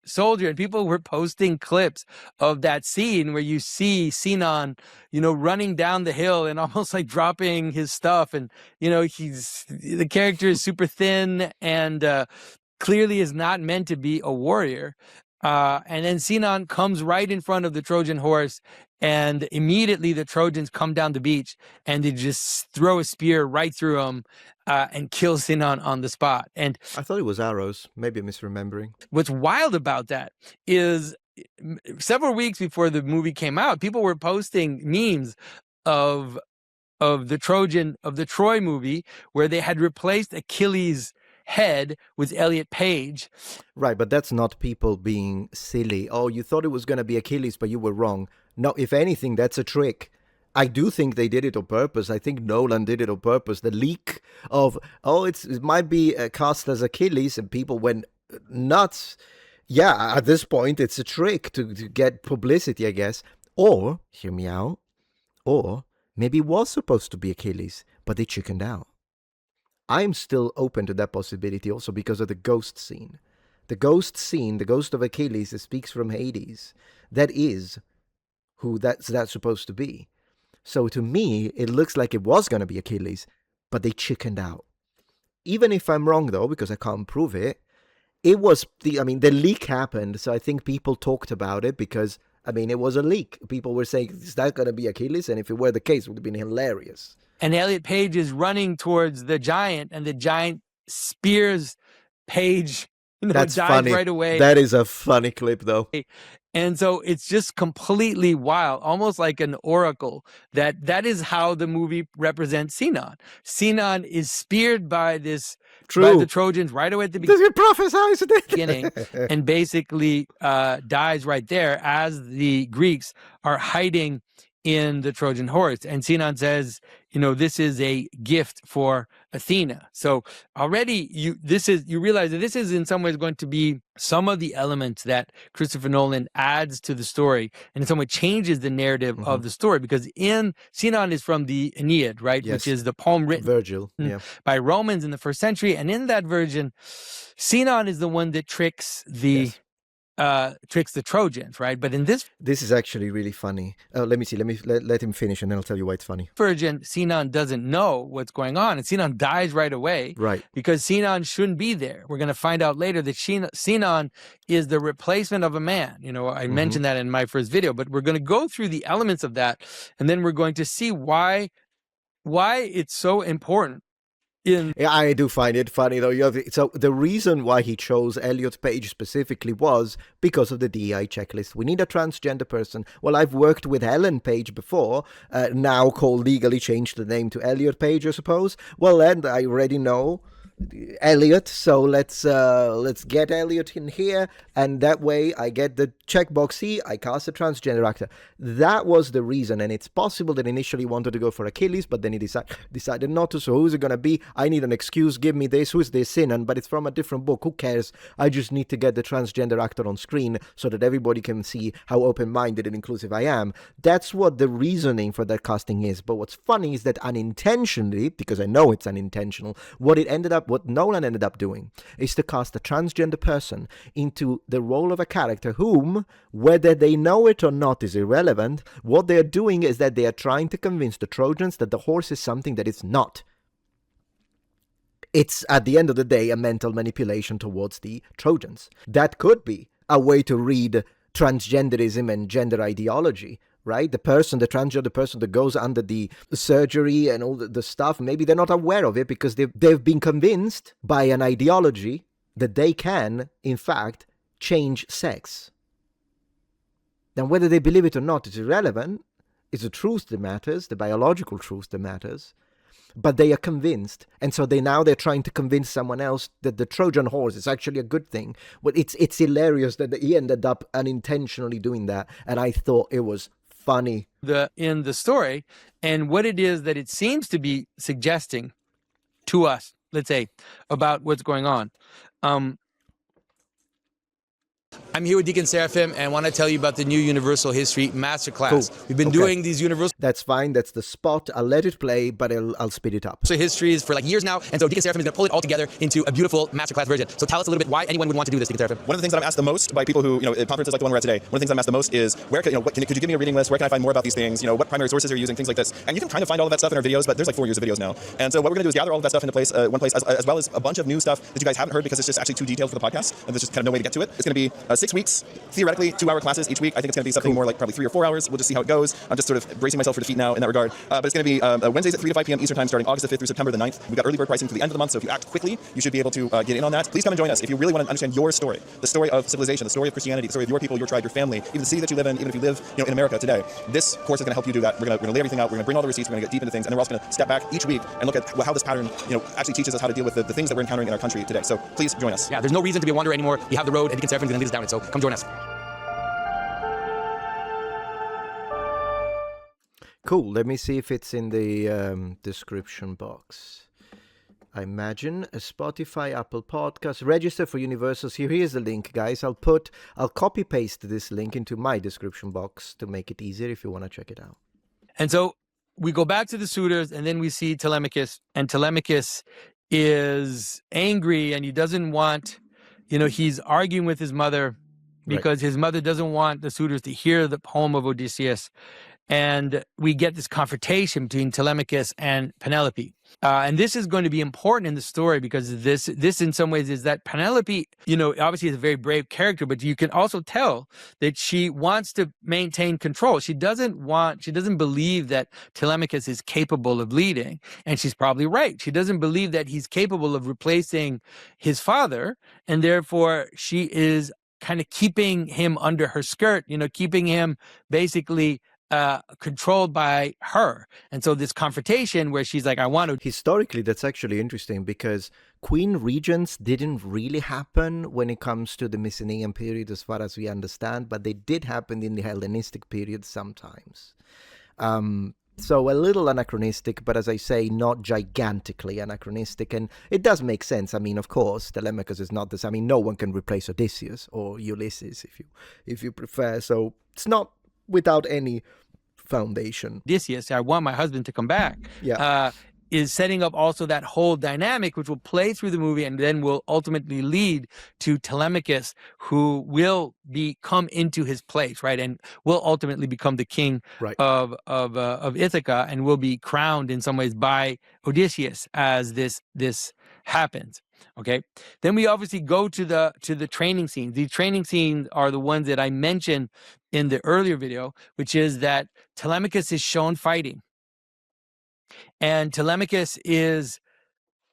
soldier, and people were posting clips of that scene where you see Sinan, running down the hill and almost like dropping his stuff, and the character is super thin and clearly is not meant to be a warrior. And then Sinan comes right in front of the Trojan horse, and immediately the Trojans come down the beach and they just throw a spear right through him and kill Sinan on the spot. And
I thought it was arrows. Maybe I'm misremembering.
What's wild about that is several weeks before the movie came out, people were posting memes of the Troy movie where they had replaced Achilles' head with Elliot Page.
Right, but that's not people being silly. Oh, you thought it was going to be Achilles, but you were wrong. No, if anything, that's a trick. I do think they did it on purpose. I think Nolan did it on purpose. The leak of, it might be cast as Achilles, and people went nuts. Yeah, at this point, it's a trick to get publicity, I guess. Or, hear me out, or maybe it was supposed to be Achilles, but they chickened out. I'm still open to that possibility also because of the ghost scene. The ghost scene, the ghost of Achilles that speaks from Hades, that is who that's supposed to be. So to me, it looks like it was going to be Achilles, but they chickened out. Even if I'm wrong, though, because I can't prove it, it was the leak happened, so I think people talked about it because, it was a leak. People were saying, is that going to be Achilles? And if it were the case, it would have been hilarious.
And Elliot Page is running towards the giant, and the giant spears Page.
That's
dies
funny.
Right away.
That is a funny clip, though.
And so it's just completely wild, almost like an oracle. That is how the movie represents Sinan. Sinan is speared by the Trojans right away at the beginning, and basically dies right there as the Greeks are hiding in the Trojan horse. And Sinan says, this is a gift for Athena. So already you realize that this is in some ways going to be some of the elements that Christopher Nolan adds to the story, and in some way changes the narrative of the story, because Sinan is from the Aeneid, right?
Yes.
Which is the poem written
Virgil,
by Romans in the 1st century. And in that version, Sinan is the one that tricks the Trojans, right? But in this
is actually really funny. Let me see. Let him finish, and then I'll tell you why it's funny.
version, Sinan doesn't know what's going on, and Sinan dies right away,
right?
Because Sinan shouldn't be there. We're going to find out later that Sinan is the replacement of a man. I mentioned that in my first video, but we're going to go through the elements of that, and then we're going to see why it's so important.
Yeah, I do find it funny, though. So the reason why he chose Elliot Page specifically was because of the DEI checklist. We need a transgender person. Well, I've worked with Ellen Page before, now called legally changed the name to Elliot Page, I suppose. Well, and I already know Elliot, so let's get Elliot in here, and that way I get the checkbox C, I cast a transgender actor. That was the reason, and it's possible that initially he wanted to go for Achilles, but then he decided not to. So who's it gonna be? I need an excuse, give me this. Who's this? Sinan, but it's from a different book. Who cares? I just need to get the transgender actor on screen so that everybody can see how open-minded and inclusive I am. That's what the reasoning for that casting is. But what's funny is that unintentionally, because I know it's unintentional, what Nolan ended up doing is to cast a transgender person into the role of a character whom, whether they know it or not is irrelevant. What they're doing is that they are trying to convince the Trojans that the horse is something that it's not. It's, at the end of the day, a mental manipulation towards the Trojans. That could be a way to read transgenderism and gender ideology, right? The transgender person that goes under the surgery and all the stuff, maybe they're not aware of it because they've been convinced by an ideology that they can, in fact, change sex. Then whether they believe it or not is irrelevant. It's the truth that matters, the biological truth that matters. But they are convinced, and so they're trying to convince someone else that the Trojan horse is actually a good thing. Well, it's hilarious that he ended up unintentionally doing that, and I thought it was funny.
In the story, and what it is that it seems to be suggesting to us, let's say, about what's going on. I'm here with Deacon Seraphim and want to tell you about the new Universal History Masterclass.
Cool.
We've been doing these Universal
That's fine. That's the spot. I'll let it play, but I'll speed it up.
histories for like years now. And so Deacon Seraphim is going to pull it all together into a beautiful masterclass version. So tell us a little bit why anyone would want to do this, Deacon Seraphim.
One of the things that I'm asked the most by people who, at conferences like the one we're at today, one of the things I'm asked the most is, could you give me a reading list? Where can I find more about these things? What primary sources are you using? Things like this. And you can kind of find all of that stuff in our videos, but there's like 4 years of videos now. And so what we're going to do is gather all of that stuff into one place, as well as a bunch of new stuff that you guys haven't heard because it's just actually too detailed for the podcast, and there's just kind of no way to get to it. It's going to be 6 weeks, theoretically 2-hour classes each week. I think it's going to be something more like probably 3 or 4 hours. We'll just see how it goes. I'm just sort of bracing myself for defeat now in that regard. But it's going to be Wednesdays at 3 to 5 p.m. Eastern time, starting August the 5th through September the 9th. We've got early bird pricing to the end of the month, so if you act quickly, you should be able to get in on that. Please come and join us if you really want to understand your story, the story of civilization, the story of Christianity, the story of your people, your tribe, your family, even the city that you live in, even if you live in America today. This course is going to help you do that. We're going to lay everything out. We're going to bring all the receipts. We're going to get deep into things, and then we're also going to step back each week and look at how this pattern actually teaches us how to deal with the things that we're encountering in our country today. So please join us.
Yeah, there's no reason to be a wanderer anymore. You have the road, and Deacon Seraphim is going to lead us down it. So come join us.
Cool. Let me see if it's in the description box. I imagine a Spotify, Apple Podcast, register for Universals. Here's the link, guys. I'll copy paste this link into my description box to make it easier if you want to check it out.
And so we go back to the suitors, and then we see Telemachus, and Telemachus is angry, and he doesn't want, he's arguing with his mother because his mother doesn't want the suitors to hear the poem of Odysseus. And we get this confrontation between Telemachus and Penelope. And this is going to be important in the story because this in some ways is that Penelope, obviously is a very brave character, but you can also tell that she wants to maintain control. She doesn't believe that Telemachus is capable of leading. And she's probably right. She doesn't believe that he's capable of replacing his father. And therefore she is kind of keeping him under her skirt, keeping him basically controlled by her. And so this confrontation where she's like, I want to...
Historically, that's actually interesting because queen regents didn't really happen when it comes to the Mycenaean period as far as we understand, but they did happen in the Hellenistic period sometimes. So a little anachronistic, but as I say, not gigantically anachronistic. And it does make sense. I mean, of course, Telemachus is not this. I mean, no one can replace Odysseus or Ulysses if you prefer. So it's not without any foundation.
Odysseus, I want my husband to come back.
Yeah.
Is setting up also that whole dynamic, which will play through the movie and then will ultimately lead to Telemachus, who will come into his place, right, and will ultimately become the king of Ithaca and will be crowned in some ways by Odysseus as this happens. Okay. Then we obviously go to the training scenes. These training scenes are the ones that I mentioned in the earlier video, which is that Telemachus is shown fighting. And Telemachus is,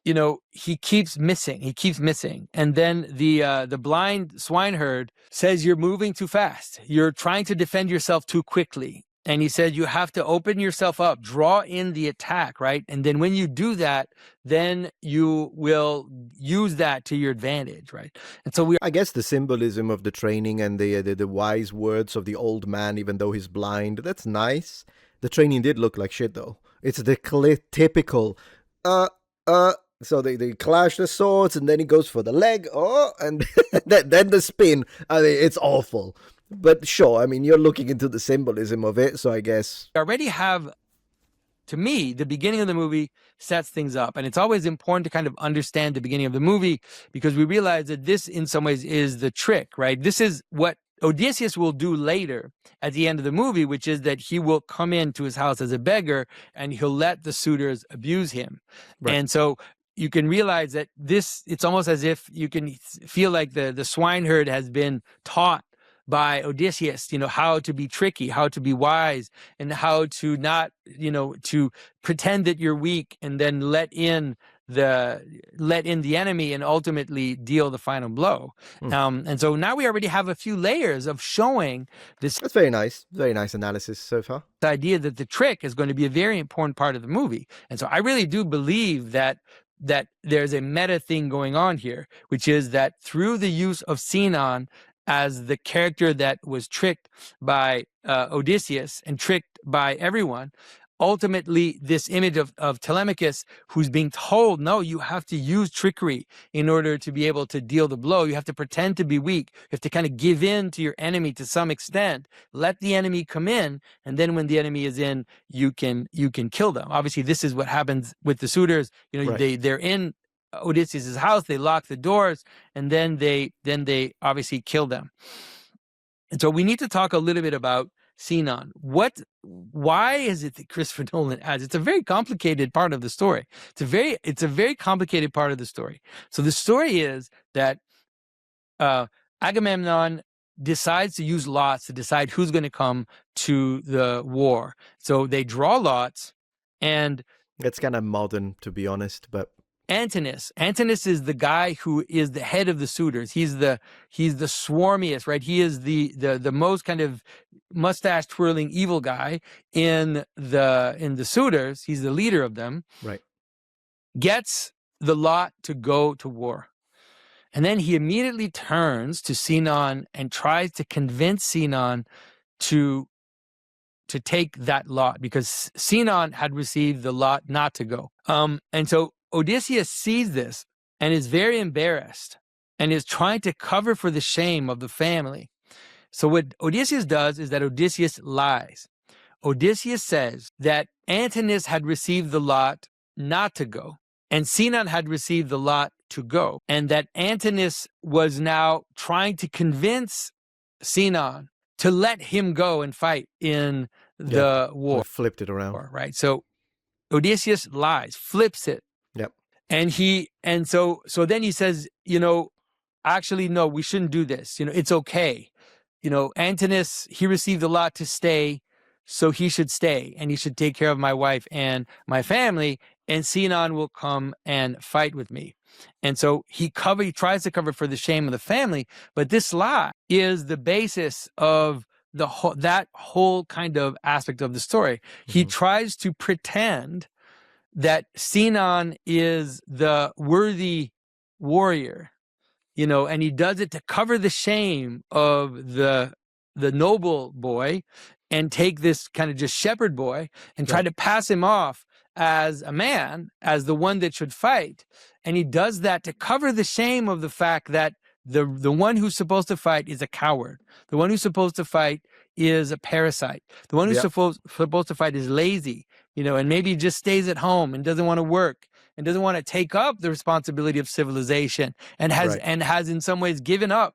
he keeps missing. And then the blind swineherd says, you're moving too fast. You're trying to defend yourself too quickly. And he said, you have to open yourself up, draw in the attack, right? And then when you do that, then you will use that to your advantage, right? And so
I guess the symbolism of the training and the wise words of the old man, even though he's blind, that's nice. The training did look like shit, though. It's the typical, so they clash the swords, and then he goes for the leg, and then the spin. I mean, it's awful. But sure, I mean, you're looking into the symbolism of it, so I guess...
I already have, to me, the beginning of the movie sets things up. And it's always important to kind of understand the beginning of the movie because we realize that this, in some ways, is the trick, right? This is what Odysseus will do later at the end of the movie, which is that he will come into his house as a beggar and he'll let the suitors abuse him. Right. And so you can realize that it's almost as if you can feel like the swineherd has been taught by Odysseus, how to be tricky, how to be wise, and how to not, to pretend that you're weak and then let in let in the enemy and ultimately deal the final blow. And so now we already have a few layers of showing this
That's very nice. Very nice analysis so far.
idea that the trick is going to be a very important part of the movie. And so I really do believe that there's a meta thing going on here, which is that through the use of Sinon as the character that was tricked by Odysseus and tricked by everyone, ultimately this image of Telemachus, who's being told, no, you have to use trickery in order to be able to deal the blow. You have to pretend to be weak. You have to kind of give in to your enemy to some extent, let the enemy come in, and then when the enemy is in, you can kill them. Obviously, this is what happens with the suitors.
Right.
They're in Odysseus' house, they lock the doors, and then they obviously kill them. And so we need to talk a little bit about Sinon. Why is it that Christopher Nolan adds? It's a very complicated part of the story. It's a very complicated part of the story. So the story is that Agamemnon decides to use lots to decide who's going to come to the war. So they draw lots, and
It's kind of modern, to be honest, but
Antinous is the guy who is the head of the suitors. He's the swarmiest, right? He is the most kind of mustache twirling evil guy in the suitors. He's the leader of them.
right.
Gets the lot to go to war. And then he immediately turns to Sinon and tries to convince Sinon to take that lot, because Sinon had received the lot not to go. And so Odysseus sees this and is very embarrassed and is trying to cover for the shame of the family. So what Odysseus does is that Odysseus lies. Odysseus says that Antinous had received the lot not to go, and Sinon had received the lot to go, and that Antinous was now trying to convince Sinon to let him go and fight in the war.
I flipped it around.
Right? So Odysseus lies, flips it.
Yep.
And so then he says, actually, no, we shouldn't do this. It's okay. Antinous, he received a lot to stay, so he should stay, and he should take care of my wife and my family, and Sinon will come and fight with me. And so he tries to cover for the shame of the family, but this lie is the basis of that whole kind of aspect of the story. He tries to pretend that Sinon is the worthy warrior, and he does it to cover the shame of the noble boy and take this kind of just shepherd boy and try to pass him off as a man, as the one that should fight. And he does that to cover the shame of the fact that the one who's supposed to fight is a coward. The one who's supposed to fight is a parasite. The one who's supposed to fight is lazy, and maybe just stays at home and doesn't want to work and doesn't want to take up the responsibility of civilization, and has in some ways given up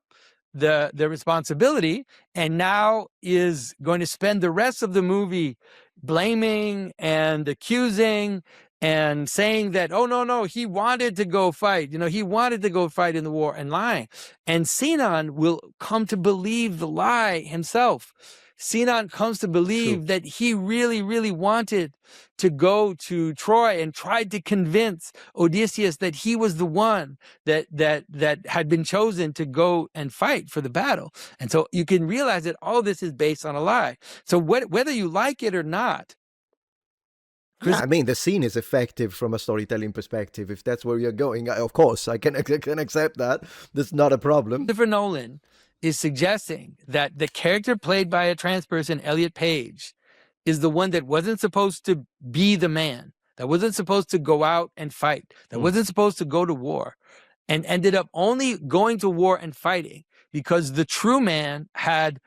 the responsibility, and now is going to spend the rest of the movie blaming and accusing and saying that, oh, no, he wanted to go fight. He wanted to go fight in the war, and lying. And Sinon will come to believe the lie himself. Sinon comes to believe that he really, really wanted to go to Troy and tried to convince Odysseus that he was the one that had been chosen to go and fight for the battle. And so you can realize that all this is based on a lie. So whether you like it or not,
Yeah, I mean, the scene is effective from a storytelling perspective. If that's where you're going, of course, I can accept that. That's not a problem.
Christopher Nolan is suggesting that the character played by a trans person, Elliot Page, is the one that wasn't supposed to be the man, that wasn't supposed to go out and fight, that wasn't supposed to go to war, and ended up only going to war and fighting because the true man had...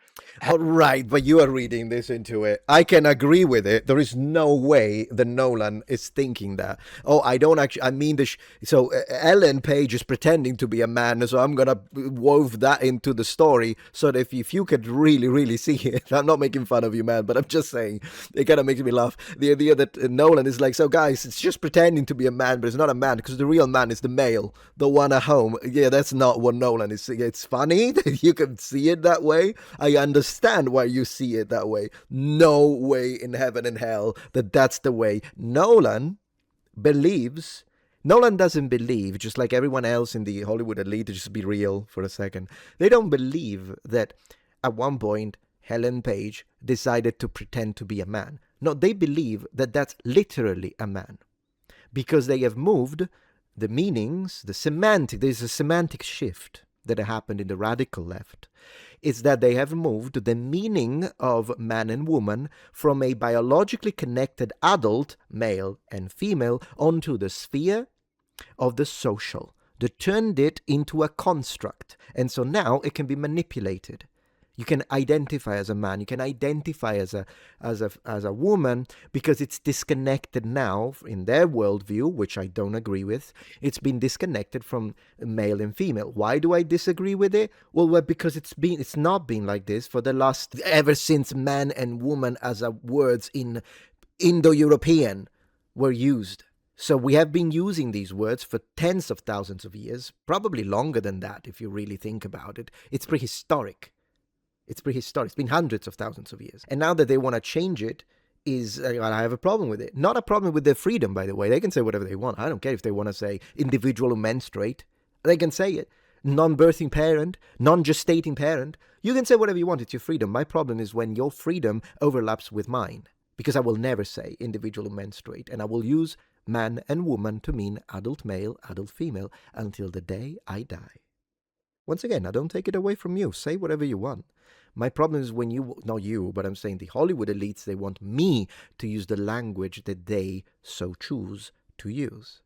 Oh, right, but you are reading this into it. I can agree with it. There is no way that Nolan is thinking that. Oh, I don't actually, I mean, so Ellen Page is pretending to be a man, so I'm going to wove that into the story so that if you could really, really see it, I'm not making fun of you, man, but I'm just saying, it kind of makes me laugh. The idea that Nolan is like, so guys, it's just pretending to be a man, but it's not a man, because the real man is the male, the one at home. Yeah, that's not what Nolan is saying. It's funny that you can see it that way. I understand why you see it that way. No way in heaven and hell that that's the way. Nolan believes Nolan doesn't believe, just like everyone else in the Hollywood elite, to just be real for a second, they don't believe that at one point Helen Page decided to pretend to be a man. No, they believe that that's literally a man, because they have moved the meanings, the semantic, there's a semantic shift that happened in the radical left. It's that they have moved the meaning of man and woman from a biologically connected adult, male and female, onto the sphere of the social. They turned it into a construct, and so now it can be manipulated. You can identify as a man, you can identify as a woman, because it's disconnected now in their worldview, which I don't agree with. It's been disconnected from male and female. Why do I disagree with it? Well, because it's not been like this for the last, ever since man and woman as a words in Indo-European were used. So we have been using these words for tens of thousands of years, probably longer than that if you really think about it. It's prehistoric. It's prehistoric. It's been hundreds of thousands of years. And now that they want to change it, I have a problem with it. Not a problem with their freedom, by the way. They can say whatever they want. I don't care if they want to say individual who menstruate. They can say it. Non-birthing parent, non-gestating parent. You can say whatever you want. It's your freedom. My problem is when your freedom overlaps with mine. Because I will never say individual who menstruate. And I will use man and woman to mean adult male, adult female, until the day I die. Once again, I don't take it away from you. Say whatever you want. My problem is when you, not you, but I'm saying the Hollywood elites, they want me to use the language that they so choose to use.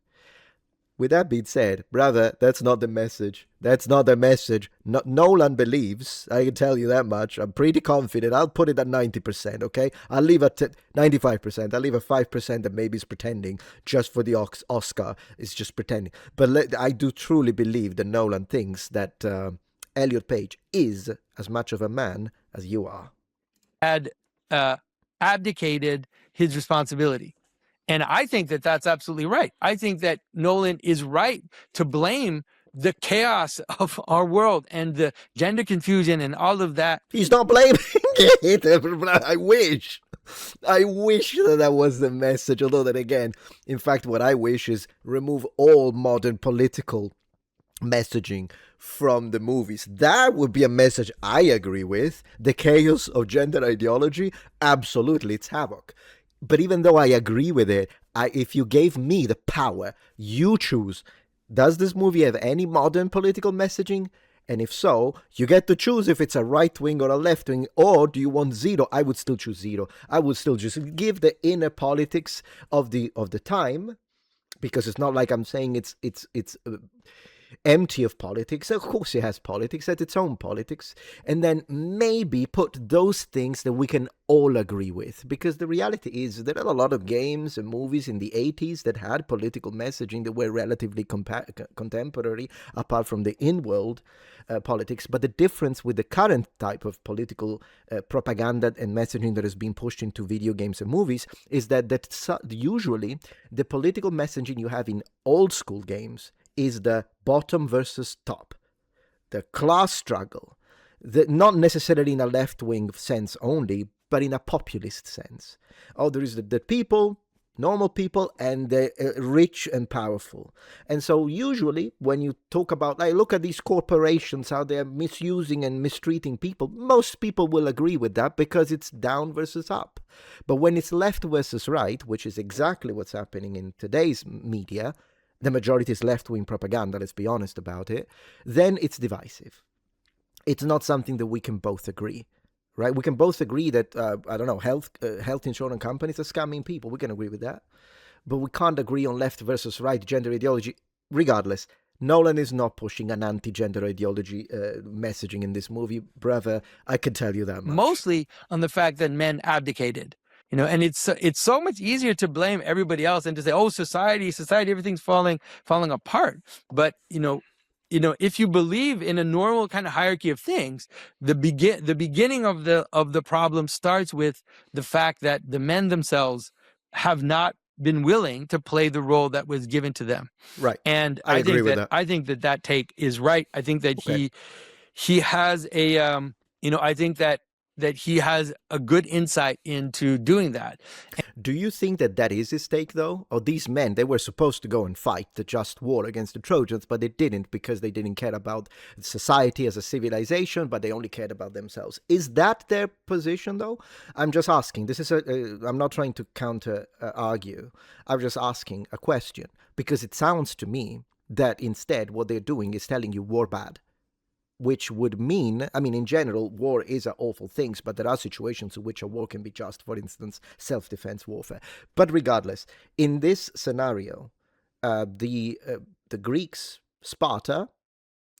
With that being said, brother, that's not the message. That's not the message. Nolan believes, I can tell you that much. I'm pretty confident. I'll put it at 90%, okay? I'll leave it at 95%. I'll leave a 5% that maybe is pretending just for the Oscar. It's just pretending. But I do truly believe that Nolan thinks that Elliot Page is as much of a man as you are.
Had abdicated his responsibility. And I think that that's absolutely right. I think that Nolan is right to blame the chaos of our world and the gender confusion and all of that.
He's not blaming it. I wish that was the message. Although then again, in fact, what I wish is remove all modern political messaging from the movies. That would be a message I agree with. The chaos of gender ideology, absolutely, it's havoc. But even though I agree with it, if you gave me the power, you choose, does this movie have any modern political messaging? And if so, you get to choose if it's a right wing or a left wing, or do you want zero? I would still choose zero. I would still just give the inner politics of the time, because it's not like I'm saying it's empty of politics. Of course it has politics, has its own politics, and then maybe put those things that we can all agree with, because the reality is there are a lot of games and movies in the 80s that had political messaging that were relatively contemporary, apart from the in-world politics. But the difference with the current type of political propaganda and messaging that has been pushed into video games and movies is that usually the political messaging you have in old school games is the bottom versus top, the class struggle, not necessarily in a left-wing sense only, but in a populist sense. Oh, there is the people, normal people, and the rich and powerful. And so usually when you talk about, like, look at these corporations, how they're misusing and mistreating people, most people will agree with that because it's down versus up. But when it's left versus right, which is exactly what's happening in today's media, the majority is left-wing propaganda, let's be honest about it, then it's divisive. It's not something that we can both agree, right? We can both agree that, health insurance companies are scamming people. We can agree with that. But we can't agree on left versus right gender ideology. Regardless, Nolan is not pushing an anti-gender ideology messaging in this movie. Brother, I can tell you that much.
Mostly on the fact that men abdicated. And it's so much easier to blame everybody else and to say, oh, society, everything's falling apart. But if you believe in a normal kind of hierarchy of things, the beginning of the problem starts with the fact that the men themselves have not been willing to play the role that was given to them.
Right.
And
I agree with that.
I think that take is right. I think that he has a I think that that he has a good insight into doing that.
Do you think that that is his take, though? Or these men, they were supposed to go and fight the just war against the Trojans, but they didn't because they didn't care about society as a civilization, but they only cared about themselves. Is that their position, though? I'm just asking. This is I'm not trying to counter argue. I'm just asking a question because it sounds to me that instead what they're doing is telling you war bad. Which would mean, I mean, in general, war is an awful thing, but there are situations in which a war can be just, for instance, self-defense warfare. But regardless, in this scenario, the Greeks, Sparta,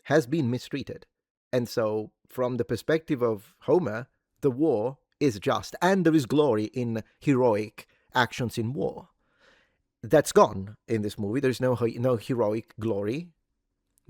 has been mistreated. And so, from the perspective of Homer, the war is just, and there is glory in heroic actions in war. That's gone in this movie. There is no heroic glory.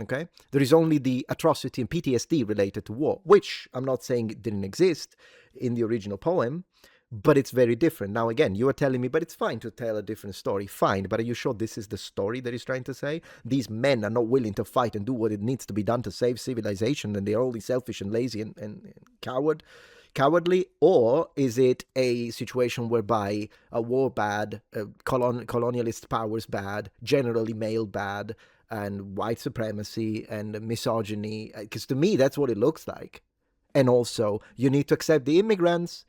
Okay, there is only the atrocity and PTSD related to war, which I'm not saying it didn't exist in the original poem, but it's very different. Now, again, you are telling me, but it's fine to tell a different story. Fine, but are you sure this is the story that he's trying to say? These men are not willing to fight and do what it needs to be done to save civilization, and they're only selfish and lazy and cowardly? Or is it a situation whereby a war bad, colonialist powers bad, generally male bad, and white supremacy and misogyny? Because to me, that's what it looks like. And also, you need to accept the immigrants,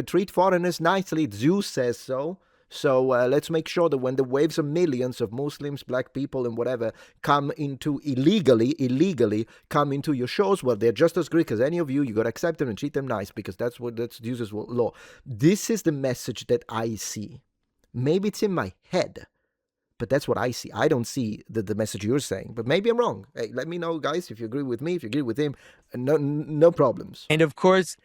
treat foreigners nicely. Zeus says so. So let's make sure that when the waves of millions of Muslims, black people, and whatever come into illegally come into your shores, well, they're just as Greek as any of you. You got to accept them and treat them nice because that's Zeus's law. This is the message that I see. Maybe it's in my head, but that's what I see. I don't see the message you're saying, but maybe I'm wrong. Hey, let me know, guys, if you agree with me, if you agree with him. No problems.
And of course,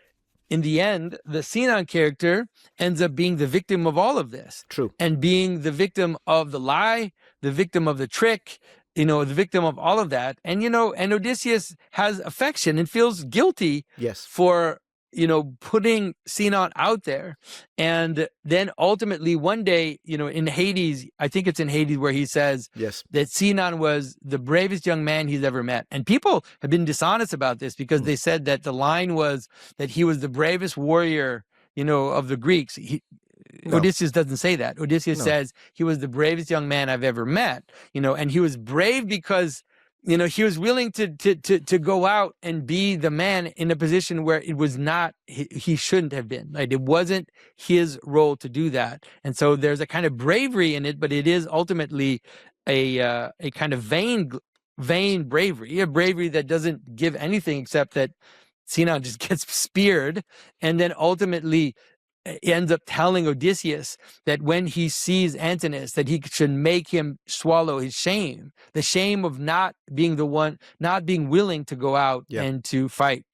in the end, the Sinan character ends up being the victim of all of this.
True.
And being the victim of the lie, the victim of the trick, the victim of all of that. And, and Odysseus has affection and feels guilty
Yes.
for, putting Sinan out there. And then ultimately one day, in Hades, I think it's in Hades where he says
Yes.
that Sinan was the bravest young man he's ever met. And people have been dishonest about this because they said that the line was that he was the bravest warrior, of the Greeks.
No.
Odysseus doesn't say that. Odysseus says he was the bravest young man I've ever met, and he was brave because he was willing to go out and be the man in a position where it was not, he shouldn't have been. Like, it wasn't his role to do that. And so there's a kind of bravery in it, but it is ultimately a kind of vain bravery, a bravery that doesn't give anything except that Sinan just gets speared, and then ultimately ends up telling Odysseus that when he sees Antinous, that he should make him swallow his shame, the shame of not being willing to go out and to fight.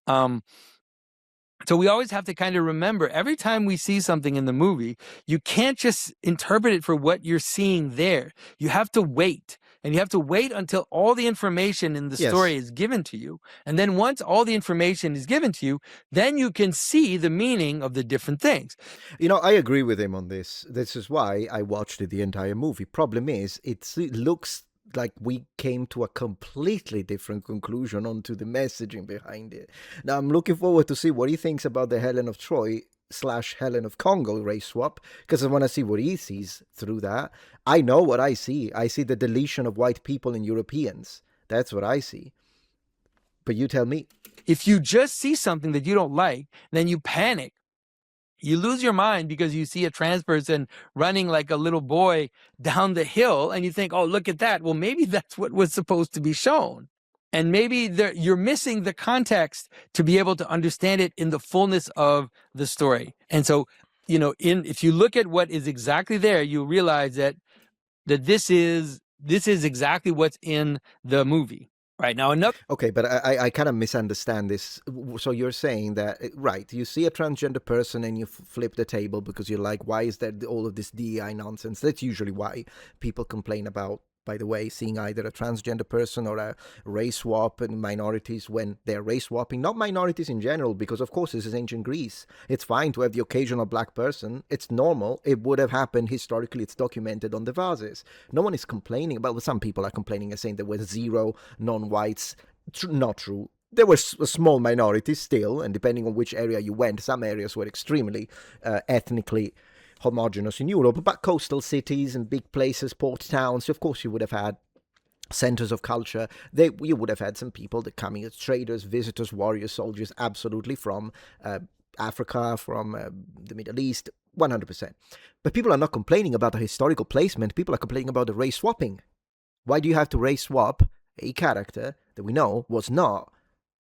So we always have to kind of remember, every time we see something in the movie, you can't just interpret it for what you're seeing there. You have to wait. And you have to wait until all the information in the story is given to you. And then once all the information is given to you, then you can see the meaning of the different things.
I agree with him on this. This is why I watched the entire movie. Problem is, it looks like we came to a completely different conclusion onto the messaging behind it. Now, I'm looking forward to see what he thinks about the Helen of Troy / Helen of Congo race swap, because I want to see what he sees through that. I know what I see. I see the deletion of white people and Europeans. That's what I see. But you tell me.
If you just see something that you don't like, then you panic. You lose your mind because you see a trans person running like a little boy down the hill and you think, oh, look at that. Well, maybe that's what was supposed to be shown. And maybe you're missing the context to be able to understand it in the fullness of the story. And so, if you look at what is exactly there, you realize that this is exactly what's in the movie. Right now,
okay, but I kind of misunderstand this. So you're saying that, right, you see a transgender person and you flip the table because you're like, why is there all of this DEI nonsense? That's usually why people complain about, by the way, seeing either a transgender person or a race swap and minorities when they're race swapping. Not minorities in general, because of course this is ancient Greece. It's fine to have the occasional black person. It's normal. It would have happened historically. It's documented on the vases. No one is complaining about, some people are complaining and saying there were zero non-whites. Not true. There was a small minority still, and depending on which area you went, some areas were extremely ethnically homogenous in Europe, but coastal cities and big places, port towns, of course you would have had centers of culture. You would have had some people that coming as traders, visitors, warriors, soldiers, absolutely from Africa, from the Middle East, 100%. But people are not complaining about the historical placement. People are complaining about the race swapping. Why do you have to race swap a character that we know was not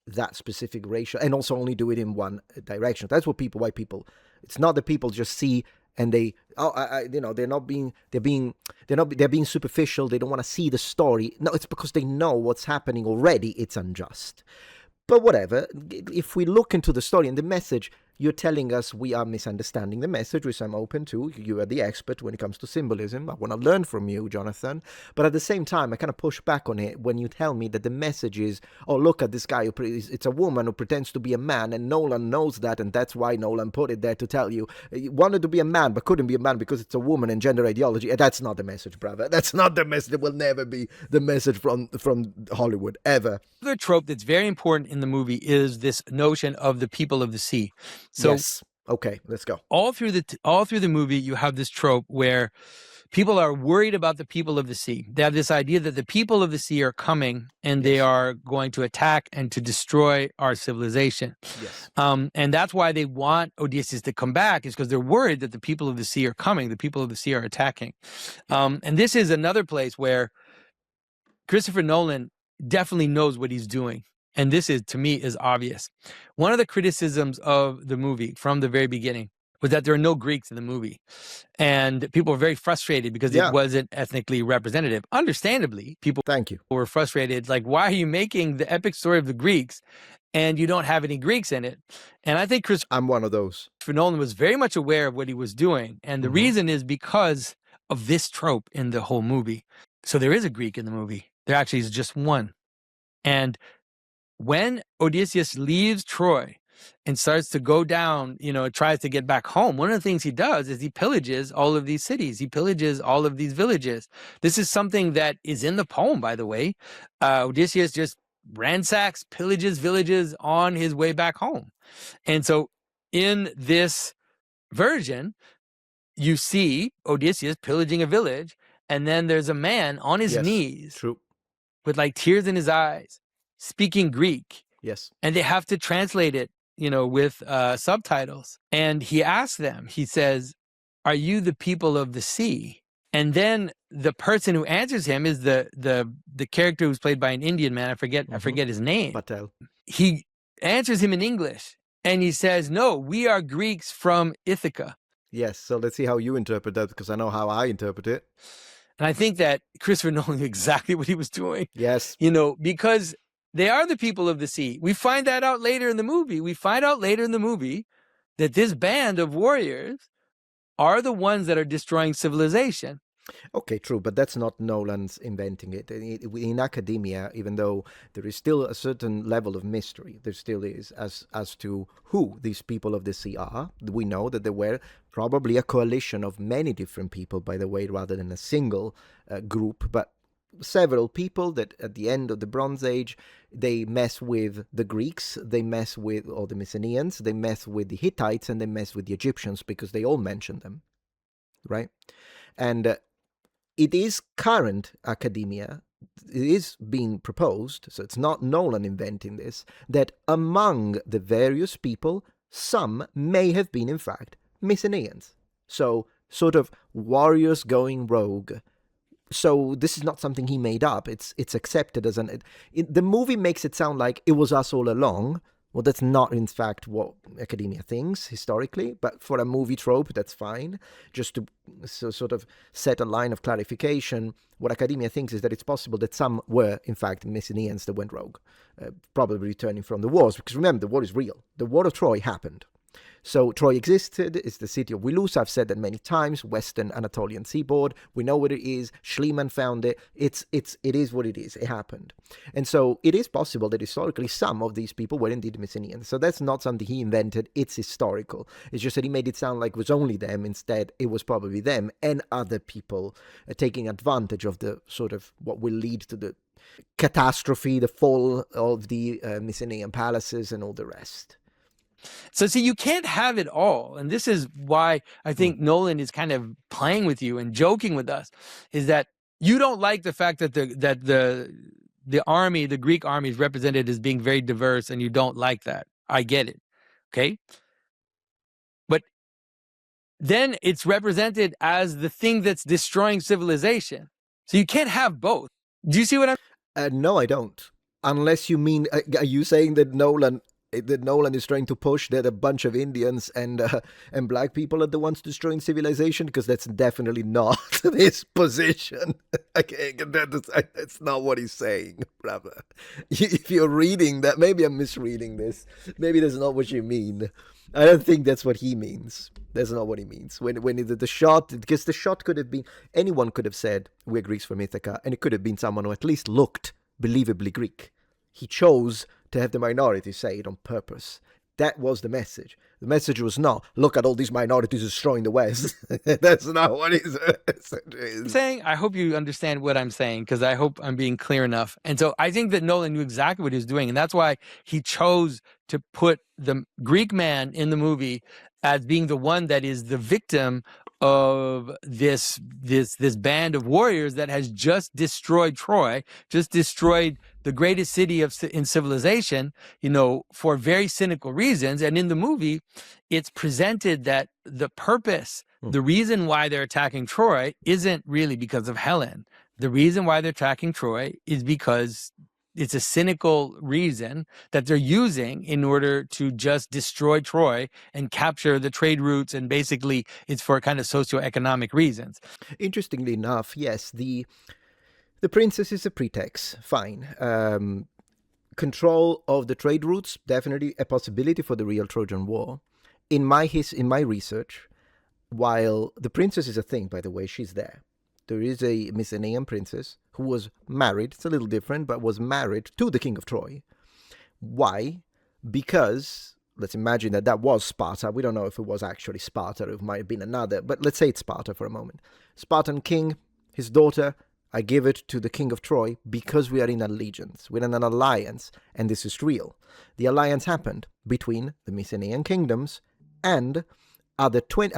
that specific racial, and also only do it in one direction? That's what why people, it's not that people just see and they're being superficial. They don't want to see the story. No, it's because they know what's happening already. It's unjust. But whatever, if we look into the story and the message, you're telling us we are misunderstanding the message, which I'm open to. You are the expert when it comes to symbolism. I want to learn from you, Jonathan. But at the same time, I kind of push back on it when you tell me that the message is, oh, look at this guy. It's a woman who pretends to be a man, and Nolan knows that, and that's why Nolan put it there to tell you. He wanted to be a man, but couldn't be a man because it's a woman and gender ideology. And that's not the message, brother. That's not the message. It will never be the message from Hollywood, ever.
Another trope that's very important in the movie is this notion of the people of the sea. So,
yes. Okay, let's go.
All through the movie, you have this trope where people are worried about the people of the sea. They have this idea that the people of the sea are coming and they are going to attack and to destroy our civilization.
Yes.
And that's why they want Odysseus to come back, is because they're worried that the people of the sea are coming. The people of the sea are attacking. And this is another place where Christopher Nolan definitely knows what he's doing. And this is, to me, is obvious. One of the criticisms of the movie from the very beginning was that there are no Greeks in the movie. And people were very frustrated because it wasn't ethnically representative. Understandably, people were frustrated. Like, why are you making the epic story of the Greeks and you don't have any Greeks in it? And I think
I'm one of those.
Christopher Nolan was very much aware of what he was doing. And the reason is because of this trope in the whole movie. So there is a Greek in the movie. There actually is just one. And when Odysseus leaves Troy and starts to go down, tries to get back home, one of the things he does is he pillages all of these cities. He pillages all of these villages. This is something that is in the poem, by the way. Odysseus just ransacks, pillages villages on his way back home. And so in this version, you see Odysseus pillaging a village, and then there's a man on his knees with like tears in his eyes, speaking Greek.
Yes.
And they have to translate it, with subtitles. And he asks them, he says, "Are you the people of the sea?" And then the person who answers him is the character who's played by an Indian man. I forget his name.
Patel.
He answers him in English and he says, "No, we are Greeks from Ithaca."
Yes. So let's see how you interpret that, because I know how I interpret it.
And I think that Christopher Nolan knew exactly what he was doing.
Yes.
Because they are the people of the sea. We find that out later in the movie. We find out later in the movie that this band of warriors are the ones that are destroying civilization.
Okay, true, but that's not Nolan's inventing it. In academia, even though there is still a certain level of mystery, there still is, as to who these people of the sea are. We know that there were probably a coalition of many different people, by the way, rather than a single group, but several people that at the end of the Bronze Age, they mess with the Greeks, they mess with all the Mycenaeans, they mess with the Hittites, and they mess with the Egyptians, because they all mention them, right? And it is current academia, it is being proposed, so it's not Nolan inventing this, that among the various people, some may have been, in fact, Mycenaeans. So, sort of warriors going rogue. So this is not something he made up. It's accepted as the movie makes it sound like it was us all along. Well, that's not, in fact, what academia thinks historically, but for a movie trope, that's fine. Just to sort of set a line of clarification, what academia thinks is that it's possible that some were, in fact, Mycenaeans that went rogue, probably returning from the wars. Because remember, the war is real. The War of Troy happened. So Troy existed. It's the city of Wilus. I've said that many times. Western Anatolian seaboard. We know what it is. Schliemann found it. It is what it is. It happened. And so it is possible that historically some of these people were indeed Mycenaeans. So that's not something he invented. It's historical. It's just that he made it sound like it was only them. Instead, it was probably them and other people taking advantage of the sort of what will lead to the catastrophe, the fall of the Mycenaean palaces and all the rest.
So see, you can't have it all. And this is why I think Nolan is kind of playing with you and joking with us, is that you don't like the fact that the army, the Greek army, is represented as being very diverse, and you don't like that. I get it. Okay. But then it's represented as the thing that's destroying civilization. So you can't have both. Do you see what I'm
No, I don't. Unless you mean, are you saying that Nolan is trying to push that a bunch of Indians and black people are the ones destroying civilization? Because that's definitely not his position. Okay, that's not what he's saying, brother. If you're reading that, maybe I'm misreading this. Maybe that's not what you mean. I don't think that's what he means. That's not what he means. When the shot, because the shot could have been, anyone could have said, we're Greeks from Ithaca, and it could have been someone who at least looked believably Greek. He chose to have the minority say it on purpose. That was the message. The message was not, look at all these minorities destroying the West. That's not what he's
saying. I hope you understand what I'm saying, because I hope I'm being clear enough. And so I think that Nolan knew exactly what he was doing. And that's why he chose to put the Greek man in the movie as being the one that is the victim of this band of warriors that has just destroyed Troy, just destroyed the greatest city in civilization, for very cynical reasons. And in the movie, it's presented that the purpose, the reason why they're attacking Troy isn't really because of Helen. The reason why they're attacking Troy is because it's a cynical reason that they're using in order to just destroy Troy and capture the trade routes. And basically, it's for kind of socioeconomic reasons.
Interestingly enough, yes, the princess is a pretext. Fine. Control of the trade routes, definitely a possibility for the real Trojan War. In my research, while the princess is a thing, by the way, she's there. There is a Mycenaean princess who was married, it's a little different, but was married to the king of Troy. Why? Because, let's imagine that was Sparta. We don't know if it was actually Sparta, or it might have been another, but let's say it's Sparta for a moment. Spartan king, his daughter, I give it to the king of Troy because we are in allegiance, we're in an alliance, and this is real. The alliance happened between the Mycenaean kingdoms and a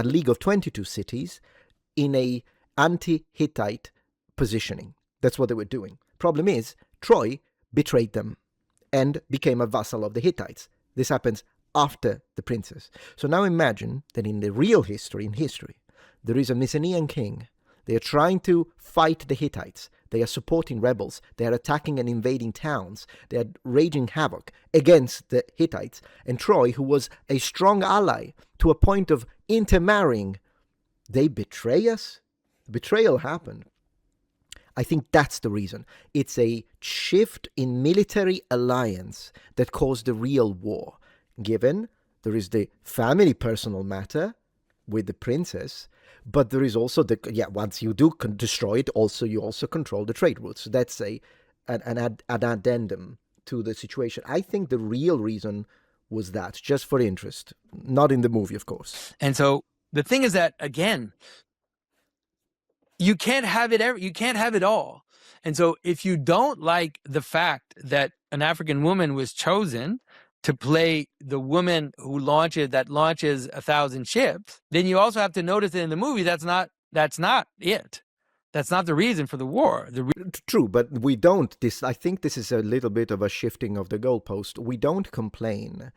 league of 22 cities in a anti-Hittite positioning. That's what they were doing. Problem is, Troy betrayed them and became a vassal of the Hittites. This happens after the princess. So now imagine that in the real history, there is a Mycenaean king. They are trying to fight the Hittites. They are supporting rebels. They are attacking and invading towns. They are raging havoc against the Hittites. And Troy, who was a strong ally to a point of intermarrying, they betray us? The betrayal happened. I think that's the reason. It's a shift in military alliance that caused the real war. Given there is the family personal matter with the princess, but there is also once you do destroy it, you also control the trade routes. So that's an addendum to the situation. I think the real reason was that, just for interest, not in the movie, of course.
And so the thing is that, again, you can't have it you can't have it all. And so if you don't like the fact that an African woman was chosen to play the woman who launches 1,000 ships, then you also have to notice that in the movie, that's not it. That's not the reason for the war.
True, but we don't. I think this is a little bit of a shifting of the goalpost. We don't complain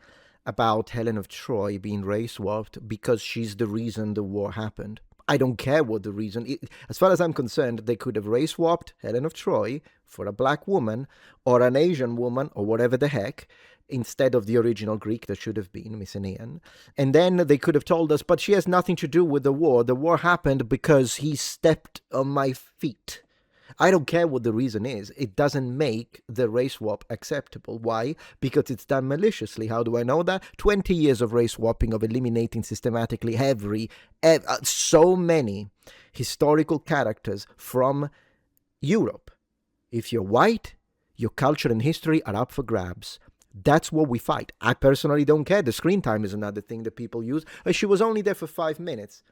about Helen of Troy being race-swapped because she's the reason the war happened. I don't care what the reason. As far as I'm concerned, they could have race-swapped Helen of Troy for a black woman or an Asian woman or whatever the heck, instead of the original Greek that should have been Mycenaean. And then they could have told us, but she has nothing to do with the war. The war happened because he stepped on my feet. I don't care what the reason is. It doesn't make the race swap acceptable. Why? Because it's done maliciously. How do I know that? 20 years of race swapping, of eliminating systematically so many historical characters from Europe. If you're white, your culture and history are up for grabs. That's what we fight. I personally don't care. The screen time is another thing that people use. She was only there for 5 minutes.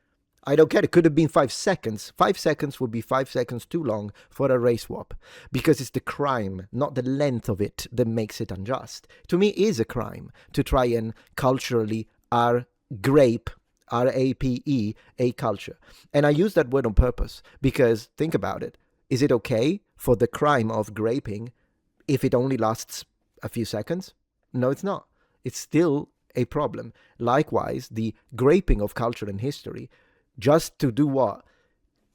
I don't care. It could have been 5 seconds. 5 seconds would be 5 seconds too long for a race swap, because it's the crime, not the length of it, that makes it unjust. To me, it is a crime to try and culturally R-grape, R-A-P-E, a culture. And I use that word on purpose because, think about it. Is it okay for the crime of graping if it only lasts a few seconds? No, it's not. It's still a problem. Likewise, the graping of culture and history, just to do what?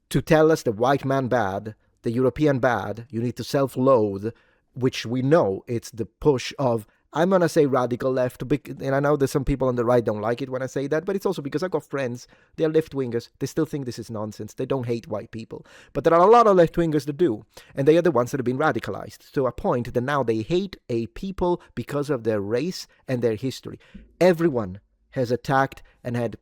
To tell us the white man bad, the European bad, you need to self-loathe, which we know it's the push of, I'm going to say radical left, and I know that some people on the right don't like it when I say that, but it's also because I've got friends, they're left-wingers, they still think this is nonsense, they don't hate white people. But there are a lot of left-wingers that do, and they are the ones that have been radicalized to a point that now they hate a people because of their race and their history. Everyone has attacked and had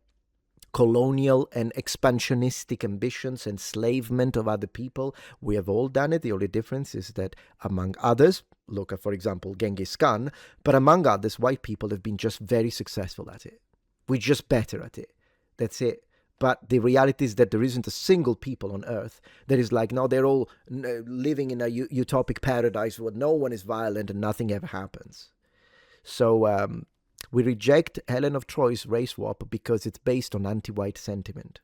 colonial and expansionistic ambitions, enslavement of other people. We have all done it. The only difference is that, among others, look at, for example, Genghis Khan, but among others, white people have been just very successful at it. We're just better at it. That's it. But the reality is that there isn't a single people on earth that is like, no, they're all living in a utopic paradise where no one is violent and nothing ever happens. So, we reject Helen of Troy's race swap because it's based on anti-white sentiment,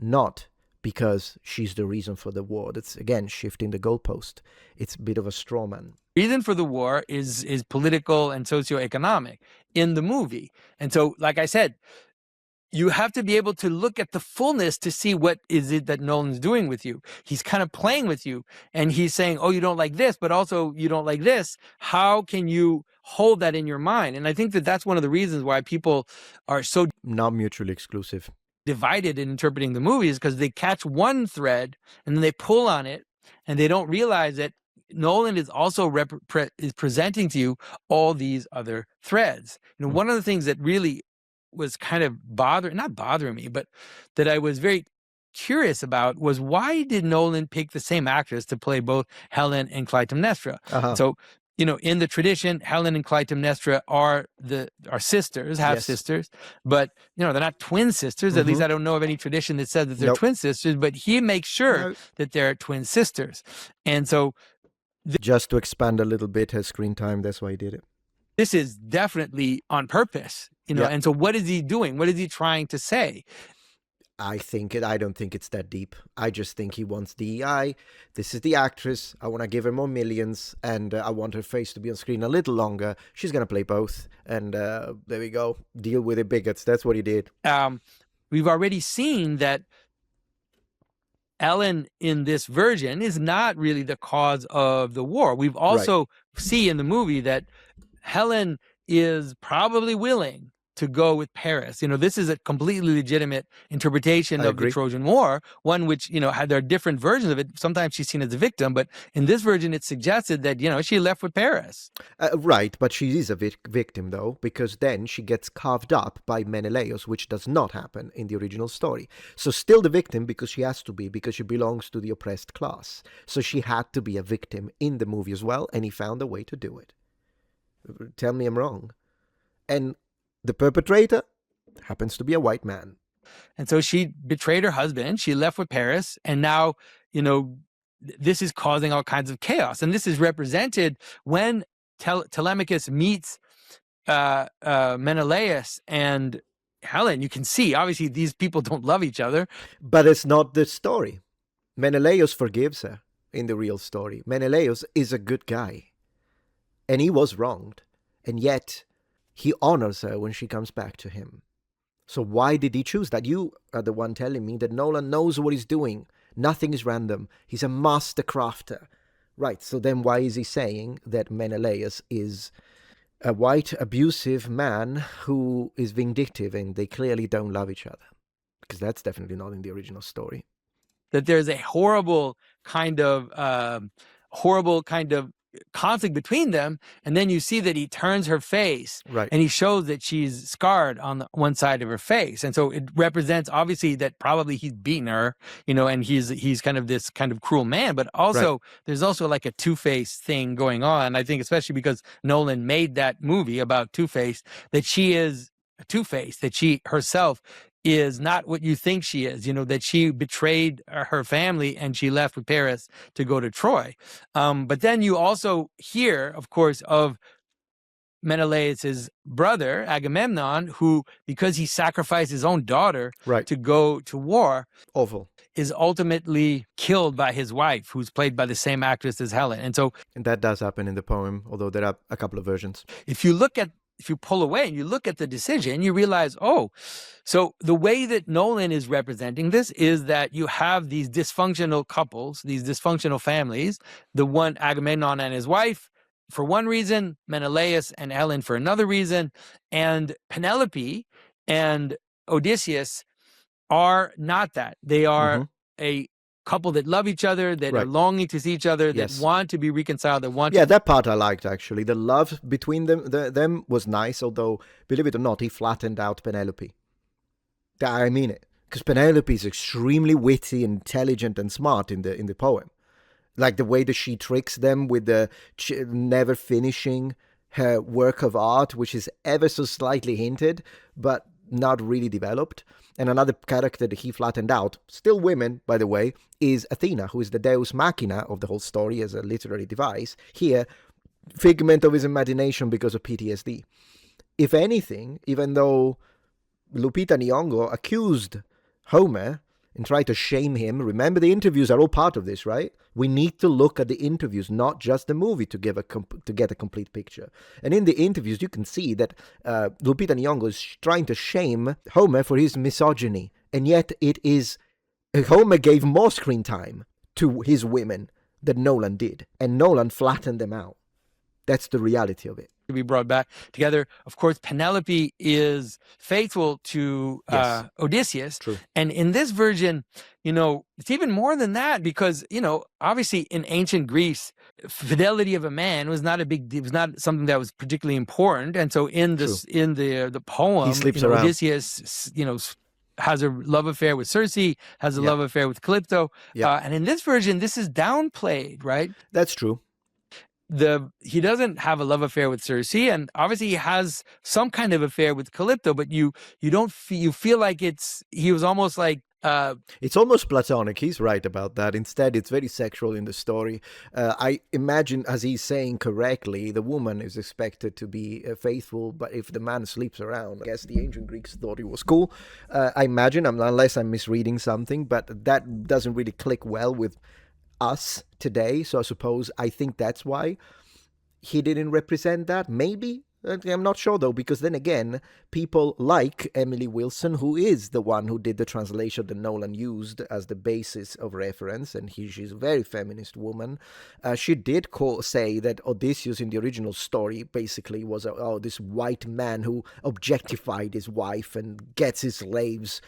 not because she's the reason for the war. That's, again, shifting the goalpost. It's a bit of a straw man.
Reason for the war is political and socioeconomic in the movie. And so, like I said, you have to be able to look at the fullness to see what is it that Nolan's doing with you. He's kind of playing with you, and he's saying, oh, you don't like this, but also you don't like this. How can you hold that in your mind? And I think that that's one of the reasons why people are so
not mutually exclusive,
divided in interpreting the movies, because they catch one thread and then they pull on it, and they don't realize that Nolan is also is presenting to you all these other threads. You know, one of the things that really was kind of not bothering me, but that I was very curious about was, why did Nolan pick the same actress to play both Helen and Clytemnestra? So, you know, in the tradition, Helen and Clytemnestra are sisters, half sisters, but you know, they're not twin sisters. At least I don't know of any tradition that says that they're twin sisters, but he makes sure that they're twin sisters. And so,
just to expand a little bit his screen time, that's why he did it.
This is definitely on purpose, you know. And so what is he doing? What is he trying to say?
I don't think it's that deep. I just think he wants DEI. This is the actress. I want to give her more millions, and I want her face to be on screen a little longer. She's going to play both. And there we go. Deal with it, bigots. That's what he did.
We've already seen that Ellen in this version is not really the cause of the war. We've also see in the movie that Helen is probably willing to go with Paris. You know, this is a completely legitimate interpretation of the Trojan War, one which, you know, there are different versions of it. Sometimes she's seen as a victim, but in this version, it's suggested that, you know, she left with Paris.
Right, but she is a victim, though, because then she gets carved up by Menelaus, which does not happen in the original story. So still the victim, because she has to be, because she belongs to the oppressed class. So she had to be a victim in the movie as well, and he found a way to do it. Tell me I'm wrong. And the perpetrator happens to be a white man.
And so she betrayed her husband. She left with Paris. And now, you know, this is causing all kinds of chaos. And this is represented when Telemachus meets Menelaus and Helen. You can see, obviously, these people don't love each other.
But it's not the story. Menelaus forgives her in the real story. Menelaus is a good guy. And he was wronged. And yet he honors her when she comes back to him. So why did he choose that? You are the one telling me that Nolan knows what he's doing. Nothing is random. He's a master crafter. Right, so then why is he saying that Menelaus is a white, abusive man who is vindictive and they clearly don't love each other? Because that's definitely not in the original story.
That there's a horrible kind of horrible kind of conflict between them, and then you see that he turns her face,
Right.
and he shows that she's scarred on the one side of her face, and so it represents obviously that probably he's beaten her, and he's kind of this kind of cruel man, but also there's also like a Two-Face thing going on. I think especially because Nolan made that movie about Two-Face, that she is a Two-Face, that she herself is not what you think she is, that she betrayed her family and she left with Paris to go to Troy. But then you also hear, of course, of Menelaus's brother, Agamemnon, who, because he sacrificed his own daughter to go to war,
Awful.
is ultimately killed by his wife, who's played by the same actress as Helen.
And that does happen in the poem, although there are a couple of versions.
If you pull away and you look at the decision, you realize, so the way that Nolan is representing this is that you have these dysfunctional couples, these dysfunctional families, the one Agamemnon and his wife for one reason, Menelaus and Helen for another reason, and Penelope and Odysseus are not that. They are a couple that love each other, that are longing to see each other, that want to be reconciled, that want to...
that part I liked, actually. The love between them was nice, although, believe it or not, he flattened out Penelope. I mean it. Because Penelope is extremely witty, intelligent, and smart in the poem. Like the way that she tricks them with the never finishing her work of art, which is ever so slightly hinted, but not really developed. And another character that he flattened out, still women, by the way, is Athena, who is the deus machina of the whole story as a literary device. Here, figment of his imagination because of PTSD. If anything, even though Lupita Nyong'o accused Homer and tried to shame him, remember the interviews are all part of this, right? We need to look at the interviews, not just the movie, to get a complete picture. And in the interviews, you can see that Lupita Nyong'o is trying to shame Homer for his misogyny, and yet it is Homer gave more screen time to his women than Nolan did, and Nolan flattened them out. That's the reality of it.
To be brought back together. Of course, Penelope is faithful to Odysseus.
True.
And in this version, it's even more than that because, obviously in ancient Greece, fidelity of a man was not something that was particularly important. And so in this, in the poem,
he sleeps around.
Odysseus, has a love affair with Circe, has a love affair with Calypso. And in this version, this is downplayed, right?
That's true.
He doesn't have a love affair with Circe, and obviously he has some kind of affair with Calypso, but you feel like he was almost like
it's almost platonic. He's right about that. Instead, it's very sexual in the story. I imagine, as he's saying correctly, the woman is expected to be faithful, but if the man sleeps around, I guess the ancient Greeks thought it was cool. I imagine, unless I'm misreading something, but that doesn't really click well with us today, so I think that's why he didn't represent that. Maybe, I'm not sure though, because then again, people like Emily Wilson, who is the one who did the translation that Nolan used as the basis of reference, and she's a very feminist woman. She did say that Odysseus in the original story basically was this white man who objectified his wife and gets his slaves.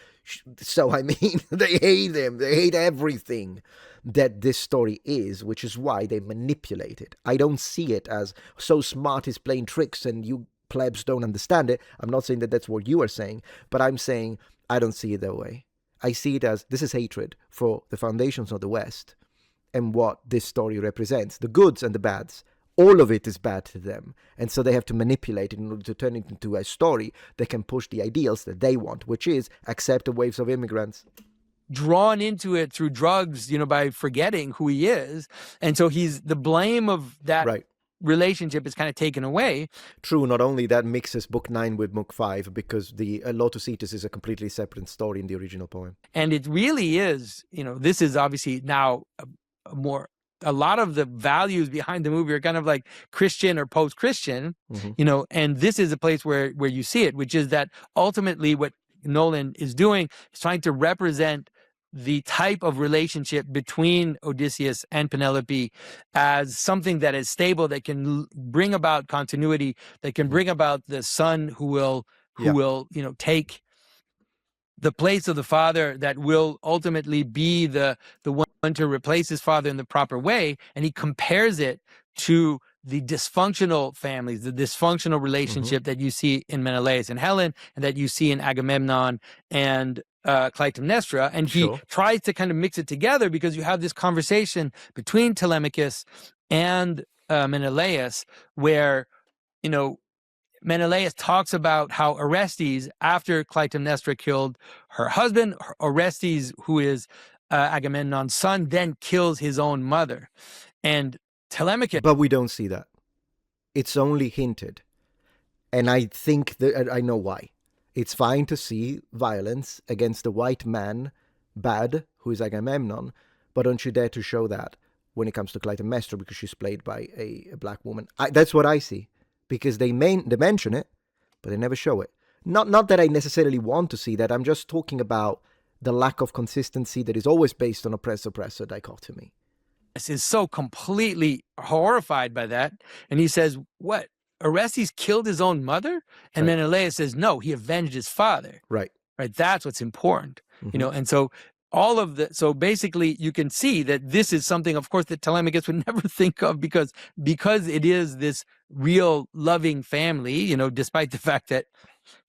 So, I mean, they hate him. They hate everything that this story is, which is why they manipulate it. I don't see it as so smart he's playing tricks and you plebs don't understand it. I'm not saying that that's what you are saying, but I'm saying I don't see it that way. I see it as this is hatred for the foundations of the West and what this story represents, the goods and the bads. All of it is bad to them. And so they have to manipulate it in order to turn it into a story that can push the ideals that they want, which is accept the waves of immigrants.
Drawn into it through drugs, by forgetting who he is. And so the blame of that relationship is kind of taken away.
True, not only that mixes book 9 with book 5, because the Lotus Eaters is a completely separate story in the original poem.
And it really is, this is obviously now a lot of the values behind the movie are kind of like Christian or post-Christian, and this is a place where you see it, which is that ultimately what Nolan is doing is trying to represent the type of relationship between Odysseus and Penelope as something that is stable, that can bring about continuity, that can bring about the son who will take the place of the father, that will ultimately be the one to replace his father in the proper way, and he compares it to the dysfunctional families, the dysfunctional relationship that you see in Menelaus and Helen, and that you see in Agamemnon and Clytemnestra. And he tries to kind of mix it together, because you have this conversation between Telemachus and Menelaus, where, you know, Menelaus talks about how Orestes, after Clytemnestra killed her husband, Orestes, who is Agamemnon's son, then kills his own mother. And Telemachus...
But we don't see that. It's only hinted. And I think that I know why. It's fine to see violence against a white man, bad, who is Agamemnon, but don't you dare to show that when it comes to Clytemnestra, because she's played by a black woman. That's what I see. Because they mention it, but they never show it. Not that I necessarily want to see that. I'm just talking about the lack of consistency that is always based on oppressor-oppressor dichotomy.
Is so completely horrified by that. And he says, what? Orestes killed his own mother? And Menelaus says, no, he avenged his father. Right. That's what's important. You know, and so so basically you can see that this is something, of course, that Telemachus would never think of, because it is this real loving family, you know, despite the fact that,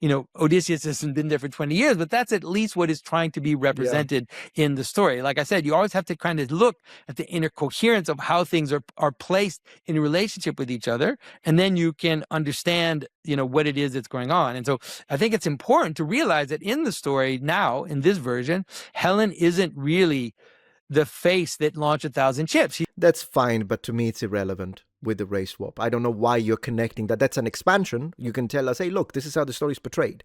you know, Odysseus hasn't been there for 20 years, but that's at least what is trying to be represented in the story. Like I said, you always have to kind of look at the inner coherence of how things are placed in relationship with each other, and then you can understand, you know, what it is that's going on. And so I think it's important to realize that in the story now, in this version, Helen isn't really the face that launched 1,000 ships.
That's fine, but to me it's irrelevant with the race swap. I don't know why you're connecting that. That's an expansion. You can tell us, hey, look, this is how the story is portrayed.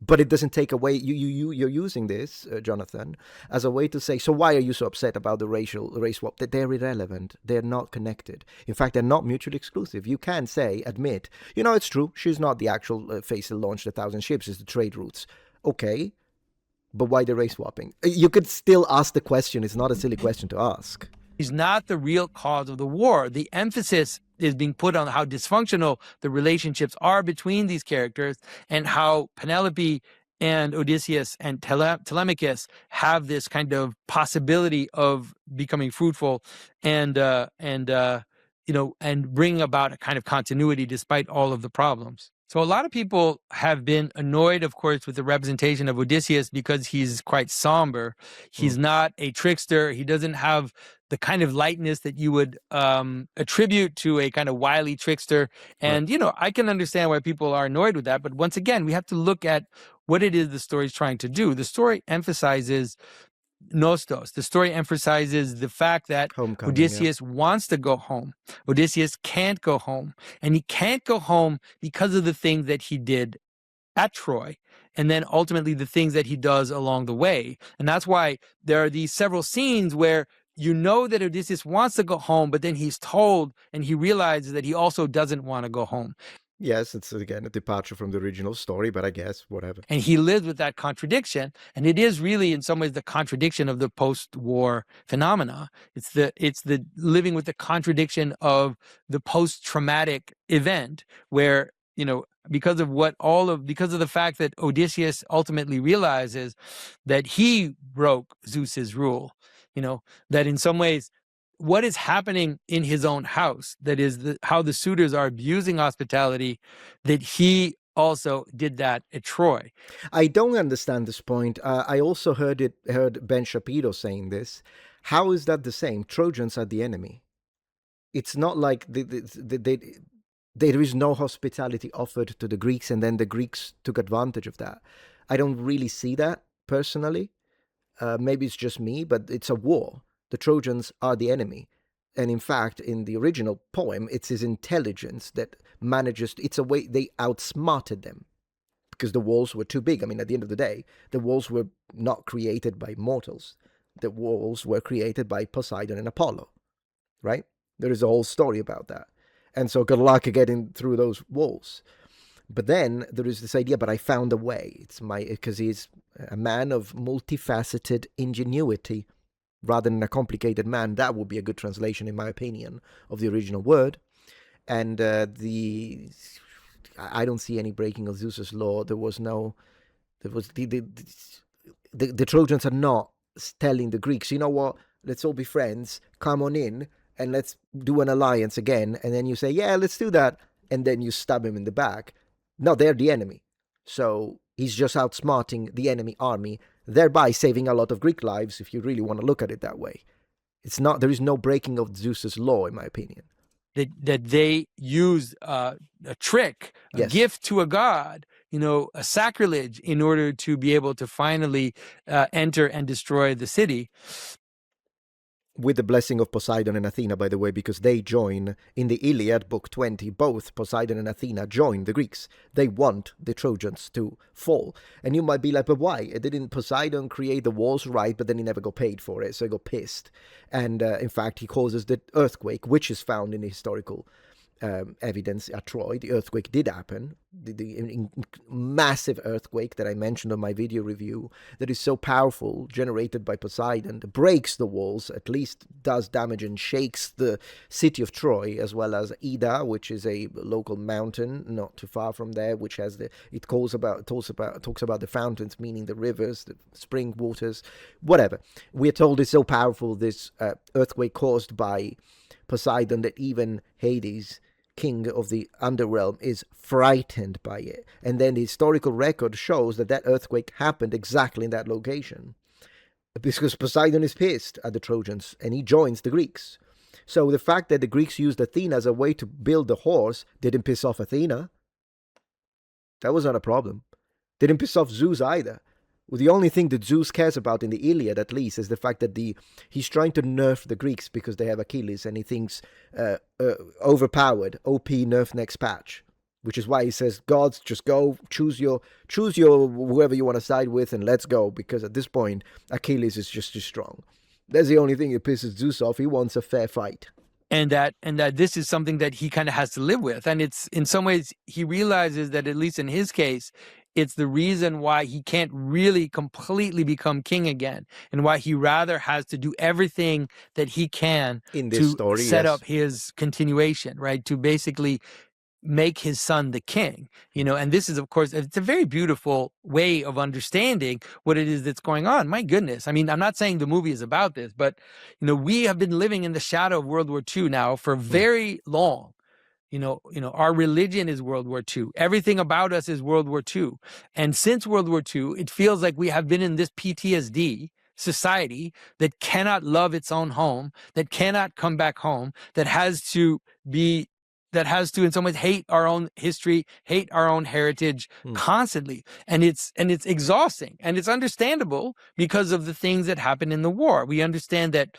But it doesn't take away, you're using this, Jonathan, as a way to say, so why are you so upset about the race swap? That they're irrelevant. They're not connected. In fact, they're not mutually exclusive. You can admit, you know, it's true. She's not the actual face that launched 1,000 ships. It's the trade routes. Okay. But why the race swapping? You could still ask the question. It's not a silly question to ask.
He's not the real cause of the war. The emphasis is being put on how dysfunctional the relationships are between these characters, and how Penelope and Odysseus and Telemachus have this kind of possibility of becoming fruitful and you know, and bring about a kind of continuity despite all of the problems. So a lot of people have been annoyed, of course, with the representation of Odysseus because he's quite somber. He's not a trickster. He doesn't have the kind of lightness that you would attribute to a kind of wily trickster. And, you know, I can understand why people are annoyed with that. But once again, we have to look at what it is the story is trying to do. The story emphasizes nostos. The story emphasizes the fact that Odysseus wants to go home. Odysseus can't go home. And he can't go home because of the things that he did at Troy, and then ultimately the things that he does along the way. And that's why there are these several scenes where you know that Odysseus wants to go home, but then he's told and he realizes that he also doesn't want to go home.
Yes, it's again a departure from the original story, but I guess whatever.
And he lives with that contradiction, and it is really in some ways the contradiction of the post-war phenomena. It's the living with the contradiction of the post-traumatic event, where, you know, because of the fact that Odysseus ultimately realizes that he broke Zeus's rule, you know, that in some ways what is happening in his own house, that is how the suitors are abusing hospitality, that he also did that at Troy.
I don't understand this point. I also heard Ben Shapiro saying this. How is that the same? Trojans are the enemy. It's not like there is no hospitality offered to the Greeks, and then the Greeks took advantage of that. I don't really see that personally. Maybe it's just me, but it's a war. The Trojans are the enemy. And in fact, in the original poem, it's his intelligence that manages, it's a way they outsmarted them because the walls were too big. I mean, at the end of the day, the walls were not created by mortals. The walls were created by Poseidon and Apollo, right? There is a whole story about that. And so good luck getting through those walls. But then there is this idea, but I found a way. Because he's a man of multifaceted ingenuity. Rather than a complicated man, that would be a good translation, in my opinion, of the original word. And I don't see any breaking of Zeus's law. The Trojans are not telling the Greeks, you know what? let's all be friends, come on in, and let's do an alliance again. And then you say, yeah, let's do that. And then you stab him in the back. No, they're the enemy. So he's just outsmarting the enemy army, thereby saving a lot of Greek lives, if you really want to look at it that way. It's not, there is no breaking of Zeus's law, in my opinion.
That they used a trick, a
Yes.
gift to a god, a sacrilege, in order to be able to finally enter and destroy the city.
With the blessing of Poseidon and Athena, by the way, because they join in the Iliad, book 20, both Poseidon and Athena join the Greeks. They want the Trojans to fall. And you might be like, but why? Didn't Poseidon create the walls? Right, but then he never got paid for it, so he got pissed. And in fact, he causes the earthquake, which is found in the historical evidence at Troy. The earthquake did happen, the massive earthquake that I mentioned on my video review, that is so powerful, generated by Poseidon, that breaks the walls, at least does damage and shakes the city of Troy, as well as Ida, which is a local mountain not too far from there, which has talks about the fountains, meaning the rivers, the spring waters, whatever. We are told it's so powerful, this earthquake caused by Poseidon, that even Hades, king of the underrealm, is frightened by it. And then the historical record shows that earthquake happened exactly in that location, because Poseidon is pissed at the Trojans and he joins the Greeks. So the fact that the Greeks used Athena as a way to build the horse didn't piss off Athena. That was not a problem. Didn't piss off Zeus either. Well, the only thing that Zeus cares about in the Iliad, at least, is the fact that he's trying to nerf the Greeks because they have Achilles, and he thinks overpowered, OP, nerf next patch, which is why he says, gods, just go, choose your whoever you want to side with, and let's go, because at this point, Achilles is just too strong. That's the only thing that pisses Zeus off. He wants a fair fight.
And that this is something that he kind of has to live with. And it's, in some ways, he realizes that, at least in his case, it's the reason why he can't really completely become king again, and why he rather has to do everything that he can
in this
to
story,
set
yes,
up his continuation, right? To basically make his son the king, and this is, of course, it's a very beautiful way of understanding what it is that's going on. My goodness. I mean, I'm not saying the movie is about this, but, we have been living in the shadow of World War II now for very long. Our religion is World War II. Everything about us is World War II. And since World War II, it feels like we have been in this PTSD society that cannot love its own home, that cannot come back home, that has to, in some ways, hate our own history, hate our own heritage constantly. And it's exhausting. And it's understandable because of the things that happened in the war. We understand that,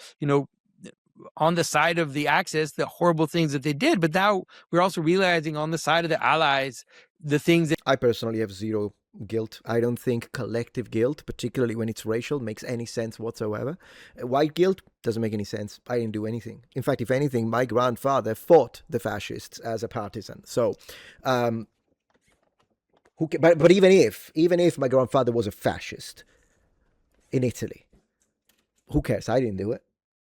on the side of the Axis, the horrible things that they did, but now we're also realizing on the side of the Allies, the things that...
I personally have zero guilt. I don't think collective guilt, particularly when it's racial, makes any sense whatsoever. White guilt doesn't make any sense. I didn't do anything. In fact, if anything, my grandfather fought the fascists as a partisan. So, but even if my grandfather was a fascist in Italy, who cares? I didn't do it.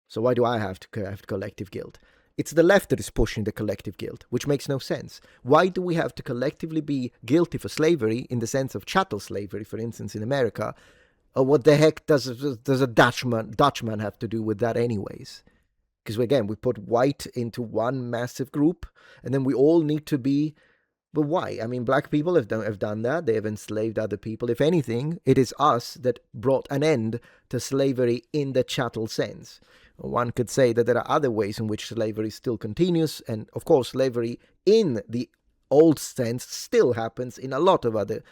So why do I have to have collective guilt? It's the left that is pushing the collective guilt, which makes no sense. Why do we have to collectively be guilty for slavery in the sense of chattel slavery, for instance, in America? Or what the heck does a Dutchman have to do with that anyways? Because again, we put white into one massive group, and then we all need to be... But why? I mean, black people have done that. They have enslaved other people. If anything, it is us that brought an end to slavery in the chattel sense. One could say that there are other ways in which slavery still continues, and of course slavery in the old sense still happens in a lot of other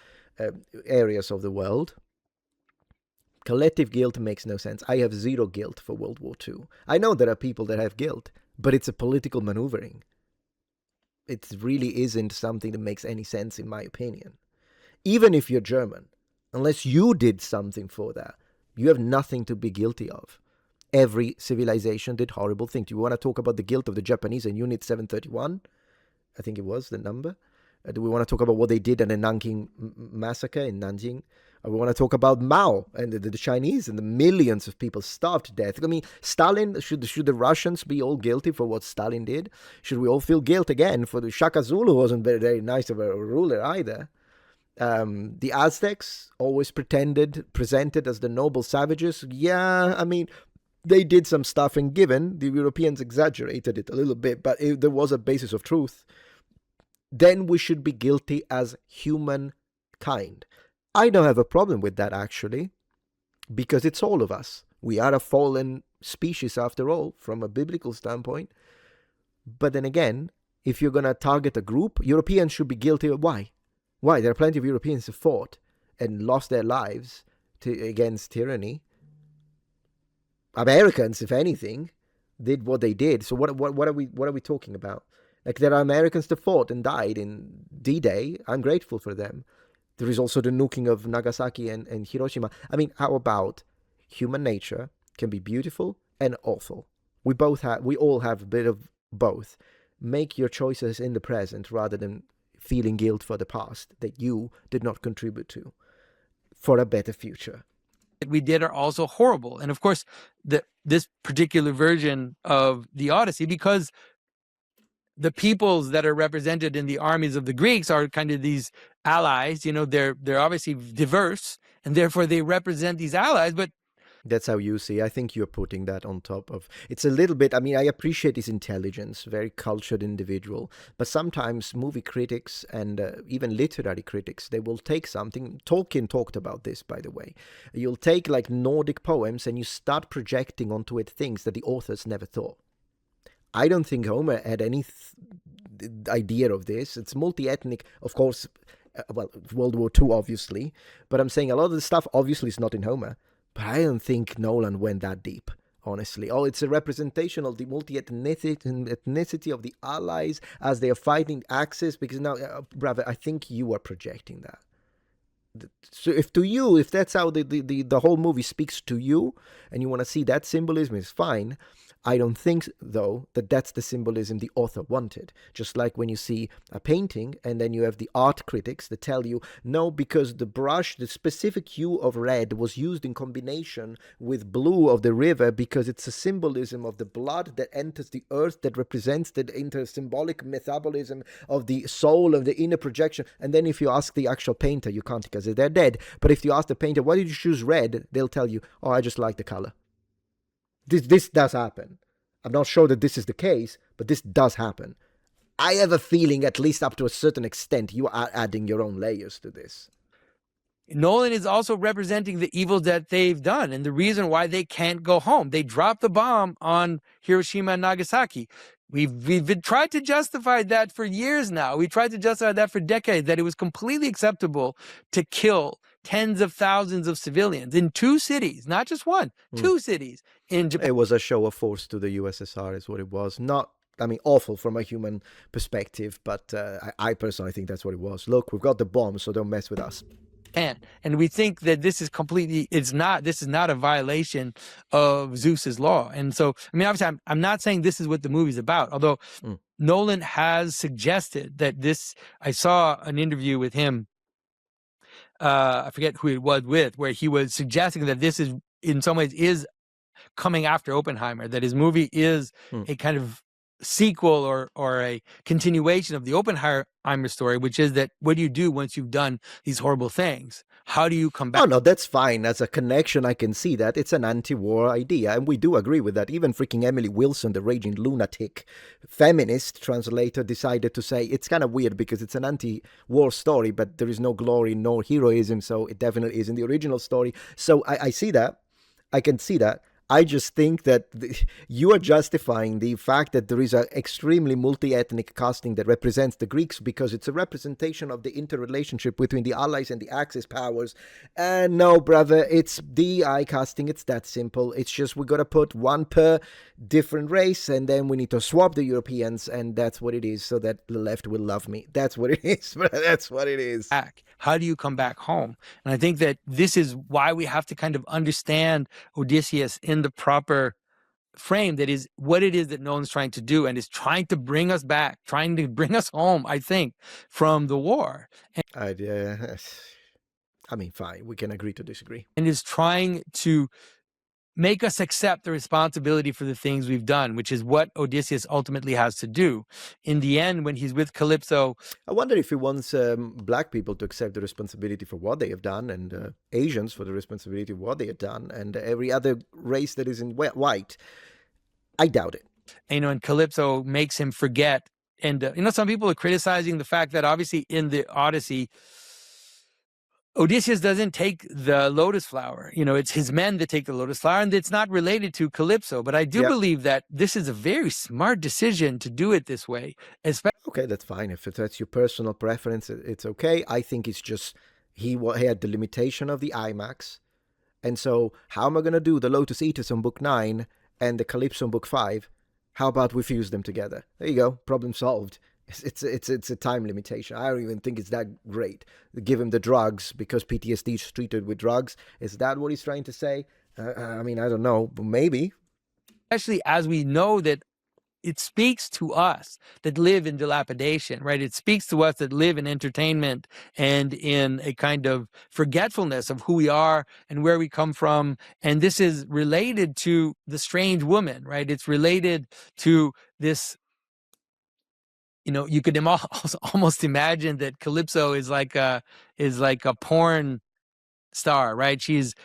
areas of the world. Collective guilt makes no sense. I have zero guilt for World War II. I know there are people that have guilt, but it's a political maneuvering. It really isn't something that makes any sense, in my opinion. Even if you're German, unless you did something for that, you have nothing to be guilty of. Every civilization did horrible things. Do you want to talk about the guilt of the Japanese in Unit 731? I think it was the number. Do we want to talk about what they did in the Nanking massacre in Nanjing? Or we want to talk about Mao and the Chinese and the millions of people starved to death. I mean, Stalin, should the Russians be all guilty for what Stalin did? Should we all feel guilt again for the Shaka Zulu? Wasn't very nice of a ruler either. The Aztecs always presented as the noble savages. Yeah, I mean, they did some stuff, and given the Europeans exaggerated it a little bit, but there was a basis of truth, then we should be guilty as humankind. I don't have a problem with that, actually, because it's all of us. We are a fallen species after all, from a biblical standpoint. But then again, if you're going to target a group, Europeans should be guilty of why? Why? There are plenty of Europeans who fought and lost their lives against tyranny. Americans, if anything, did what they did. So what are we talking about? Like, there are Americans that fought and died in D-Day. I'm grateful for them. There is also the nuking of Nagasaki and Hiroshima. I mean, how about human nature can be beautiful and awful? We all have a bit of both. Make your choices in the present rather than feeling guilt for the past that you did not contribute to for a better future.
That we did are also horrible. And of course, this particular version of the Odyssey, because the peoples that are represented in the armies of the Greeks are kind of these allies, they're obviously diverse, and therefore they represent these allies, but
that's how you see. I think you're putting that on top of... It's a little bit... I mean, I appreciate his intelligence, very cultured individual. But sometimes movie critics and even literary critics, they will take something... Tolkien talked about this, by the way. You'll take like Nordic poems and you start projecting onto it things that the authors never thought. I don't think Homer had any idea of this. It's multi-ethnic, of course. Well, World War II, obviously. But I'm saying a lot of the stuff obviously is not in Homer. But I don't think Nolan went that deep, honestly. Oh, it's a representation of the multi-ethnicity of the Allies as they are fighting Axis. Because now, brother, I think you are projecting that. So if that's how the whole movie speaks to you, and you want to see that symbolism, is fine. I don't think, though, that that's the symbolism the author wanted. Just like when you see a painting and then you have the art critics that tell you, no, because the brush, the specific hue of red was used in combination with blue of the river because it's a symbolism of the blood that enters the earth that represents the inter-symbolic metabolism of the soul of the inner projection. And then if you ask the actual painter, you can't because they're dead. But if you ask the painter, why did you choose red? They'll tell you, oh, I just like the color. This does happen. I'm not sure that this is the case, but this does happen. I have a feeling, at least up to a certain extent, you are adding your own layers to this.
Nolan is also representing the evils that they've done and the reason why they can't go home. They dropped the bomb on Hiroshima and Nagasaki. We've been tried to justify that for years now. We tried to justify that for decades, that it was completely acceptable to kill tens of thousands of civilians in 2 cities, not just one, 2 cities in Japan.
It was a show of force to the USSR is what it was. Not, I mean, awful from a human perspective, but I personally think that's what it was. Look, we've got the bomb, so don't mess with us.
And we think that this is this is not a violation of Zeus's law. And so, I mean, obviously, I'm not saying this is what the movie's about, although Nolan has suggested that this, I saw an interview with him, I forget who it was with, where he was suggesting that this is, in some ways, is coming after Oppenheimer, that his movie is a kind of sequel or a continuation of the Oppenheimer story, which is that what do you do once you've done these horrible things? How do you come back?
Oh, no, that's fine. As a connection, I can see that. It's an anti-war idea, and we do agree with that. Even freaking Emily Wilson, the raging lunatic feminist translator, decided to say it's kind of weird because it's an anti-war story, but there is no glory nor heroism, so it definitely is in the original story. So I see that. I can see that. I just think that you are justifying the fact that there is an extremely multi-ethnic casting that represents the Greeks because it's a representation of the interrelationship between the Allies and the Axis powers. And no, brother, it's DI casting. It's that simple. It's just we got to put one per different race and then we need to swap the Europeans, and that's what it is, so that the left will love me. That's what it is. That's what it is.
How do you come back home? And I think that this is why we have to kind of understand Odysseus in the proper frame, that is what it is that Nolan's trying to do, and is trying to bring us back, trying to bring us home, I think, from the war.
I mean, fine, we can agree to disagree.
And is trying to make us accept the responsibility for the things we've done, which is what Odysseus ultimately has to do. In the end, when he's with Calypso,
I wonder if he wants black people to accept the responsibility for what they have done, and Asians for the responsibility of what they have done, and every other race that isn't white. I doubt it.
and Calypso makes him forget. And some people are criticizing the fact that obviously in the Odyssey, Odysseus doesn't take the lotus flower. It's his men that take the lotus flower, and it's not related to Calypso. But I do believe that this is a very smart decision to do it this way.
Okay, that's fine. If that's your personal preference, it's okay. I think it's just he had the limitation of the IMAX. And so how am I going to do the Lotus Eaters on book 9 and the Calypso on book 5? How about we fuse them together? There you go. Problem solved. It's a time limitation. I don't even think it's that great. Give him the drugs because PTSD is treated with drugs. Is that what he's trying to say? I mean, I don't know, but maybe.
Especially as we know that it speaks to us that live in dilapidation, right? It speaks to us that live in entertainment and in a kind of forgetfulness of who we are and where we come from. And this is related to the strange woman, right? It's related to this. You could almost imagine that Calypso is like a porn star, right? She's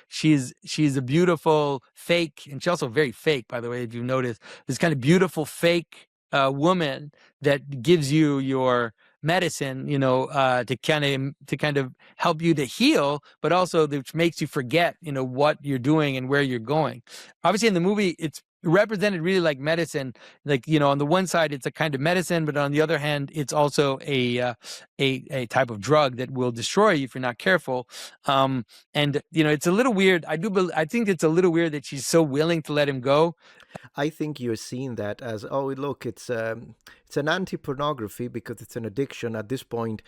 a beautiful fake, and she's also very fake, by the way, if you've noticed. This kind of beautiful fake woman that gives you your medicine, to kind of help you to heal, but also which makes you forget, what you're doing and where you're going. Obviously, in the movie, it's represented really like medicine. Like, on the one side, it's a kind of medicine, but on the other hand, it's also a type of drug that will destroy you if you're not careful. And it's a little weird. I think it's a little weird that she's so willing to let him go.
I think you're seeing that as, oh, look, it's an anti-pornography because it's an addiction. At this point,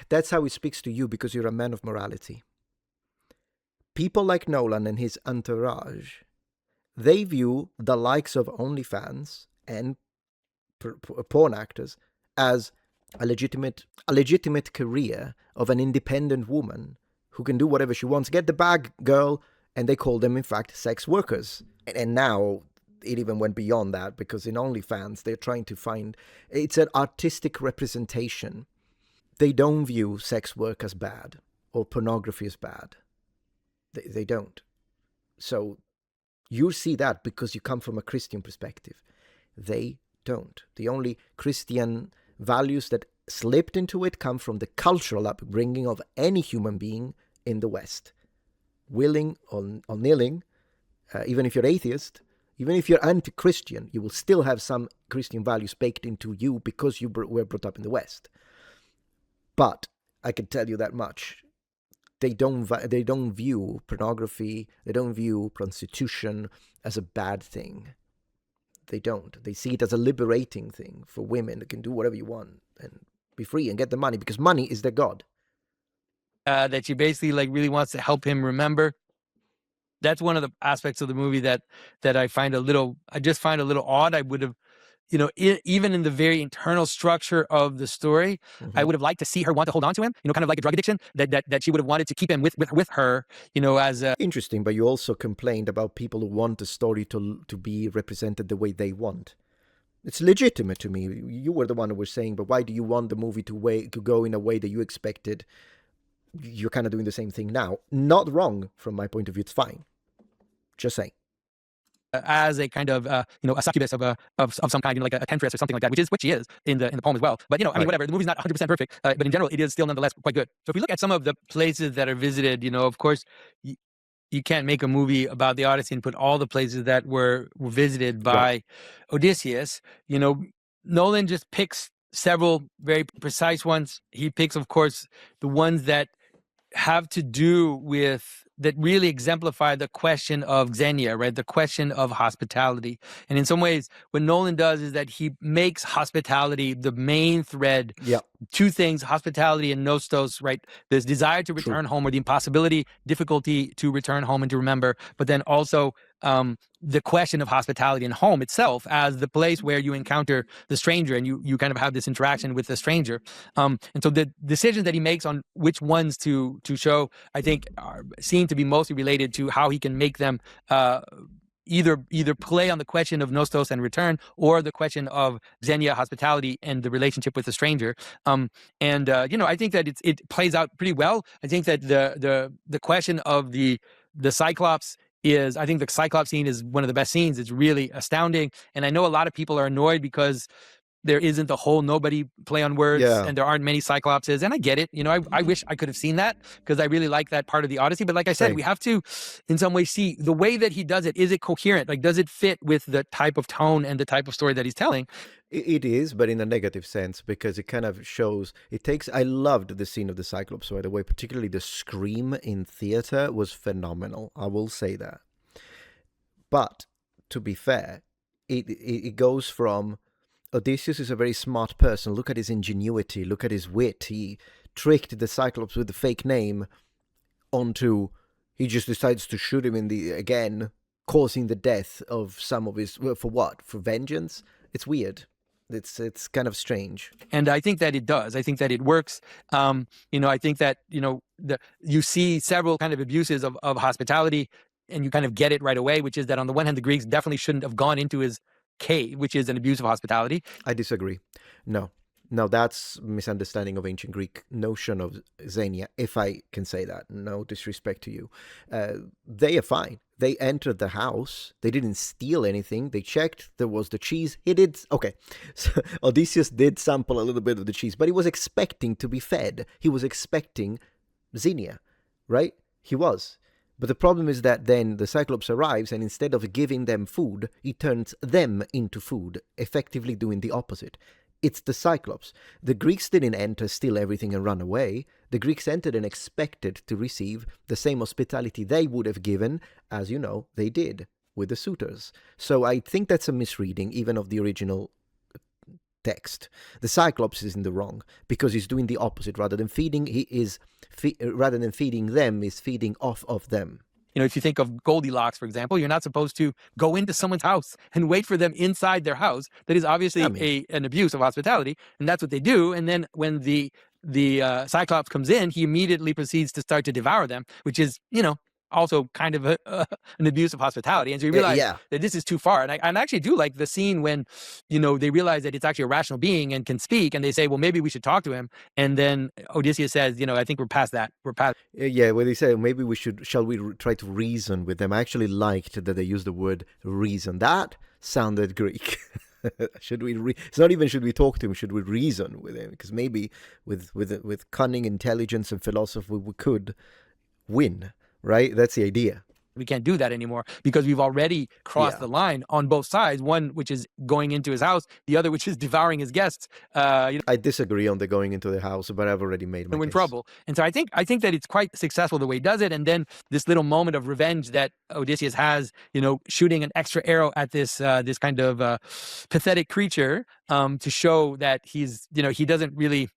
that's how he speaks to you because you're a man of morality. People like Nolan and his entourage, they view the likes of OnlyFans and porn actors as a legitimate career of an independent woman who can do whatever she wants. Get the bag, girl. And they call them, in fact, sex workers. And now it even went beyond that because in OnlyFans, they're trying to find... It's an artistic representation. They don't view sex work as bad or pornography as bad. They don't. So you see that because you come from a Christian perspective. They don't. The only Christian values that slipped into it come from the cultural upbringing of any human being in the West. Willing or nilling, even if you're atheist, even if you're anti-Christian, you will still have some Christian values baked into you because you were brought up in the West. But I can tell you that much. They don't view pornography, they don't view prostitution as a bad thing. They don't. They see it as a liberating thing for women that can do whatever you want and be free and get the money because money is their god.
That she basically really wants to help him remember. That's one of the aspects of the movie that I just find a little odd. I would have, even in the very internal structure of the story, I would have liked to see her want to hold on to him, kind of like a drug addiction, that she would have wanted to keep him with her, as a...
Interesting, but you also complained about people who want the story to be represented the way they want. It's legitimate to me. You were the one who was saying, but why do you want the movie to go in a way that you expected? You're kind of doing the same thing now. Not wrong from my point of view. It's fine. Just saying.
As a kind of a succubus of some kind, like a temptress or something like that, which is what she is in the poem as well. But I mean, whatever. The movie's not 100% perfect, but in general, it is still nonetheless quite good. So if we look at some of the places that are visited, of course, you can't make a movie about the Odyssey and put all the places that were visited by Odysseus. Nolan just picks several very precise ones. He picks, of course, the ones that have to do with, that really exemplify the question of xenia, right? The question of hospitality. And in some ways, what Nolan does is that he makes hospitality the main thread.
Yeah.
Two things, hospitality and nostos, right? This desire to return home, or the impossibility, difficulty to return home and to remember, but then also the question of hospitality and home itself as the place where you encounter the stranger and you kind of have this interaction with the stranger. And so the decisions that he makes on which ones to show, I think, seem to be mostly related to how he can make them either play on the question of nostos and return, or the question of xenia, hospitality, and the relationship with the stranger. I think that it plays out pretty well. I think that the question of the Cyclops I think the Cyclops scene is one of the best scenes. It's really astounding. And I know a lot of people are annoyed because there isn't the whole nobody play on words, and there aren't many Cyclopses. And I get it. I wish I could have seen that, because I really like that part of the Odyssey. But like I said, we have to, in some way, see the way that he does it. Is it coherent? Like, does it fit with the type of tone and the type of story that he's telling?
It is, but in a negative sense, because it kind of shows, I loved the scene of the Cyclops, by the way, particularly the scream in theater was phenomenal. I will say that. But to be fair, it goes from, Odysseus is a very smart person. Look at his ingenuity. Look at his wit. He tricked the Cyclops with the fake name onto, he just decides to shoot him again, causing the death of some of his, for what? For vengeance? It's weird. It's kind of strange.
And I think that it does. I think that it works. I think that, you see several kind of abuses of hospitality, and you kind of get it right away, which is that on the one hand, the Greeks definitely shouldn't have gone into his cave, which is an abuse of hospitality.
I disagree. No, that's misunderstanding of ancient Greek notion of xenia, if I can say that. No disrespect to you. They are fine. They entered the house. They didn't steal anything. They checked. There was the cheese. He did. Okay. So Odysseus did sample a little bit of the cheese, but he was expecting to be fed. He was expecting xenia, right? He was. But the problem is that then the Cyclops arrives, and instead of giving them food, he turns them into food, effectively doing the opposite. It's the Cyclops. The Greeks didn't enter, steal everything, and run away. The Greeks entered and expected to receive the same hospitality they would have given, as they did with the suitors. So I think that's a misreading, even of the original text. The Cyclops is in the wrong, because he's doing the opposite. Rather than feeding, rather than feeding them, is feeding off of them.
If you think of Goldilocks, for example, you're not supposed to go into someone's house and wait for them inside their house. That is obviously an abuse of hospitality, and that's what they do. And then when the Cyclops comes in, he immediately proceeds to start to devour them, which is, also kind of an abuse of hospitality. And so you realize that this is too far. And I actually do like the scene when, they realize that it's actually a rational being and can speak, and they say, well, maybe we should talk to him. And then Odysseus says, I think we're past that. We're past.
Yeah, when they say, maybe shall we try to reason with them? I actually liked that they used the word reason. That sounded Greek. Should we? It's not even should we talk to him. Should we reason with him? Because maybe with cunning, intelligence, and philosophy, we could win. Right? That's the idea.
We can't do that anymore because we've already crossed the line on both sides. One, which is going into his house. The other, which is devouring his guests.
I disagree on the going into the house, but I've already made my case.
In trouble. And so I think that it's quite successful the way he does it. And then this little moment of revenge that Odysseus has, shooting an extra arrow at this kind of pathetic creature to show that he's, he doesn't really.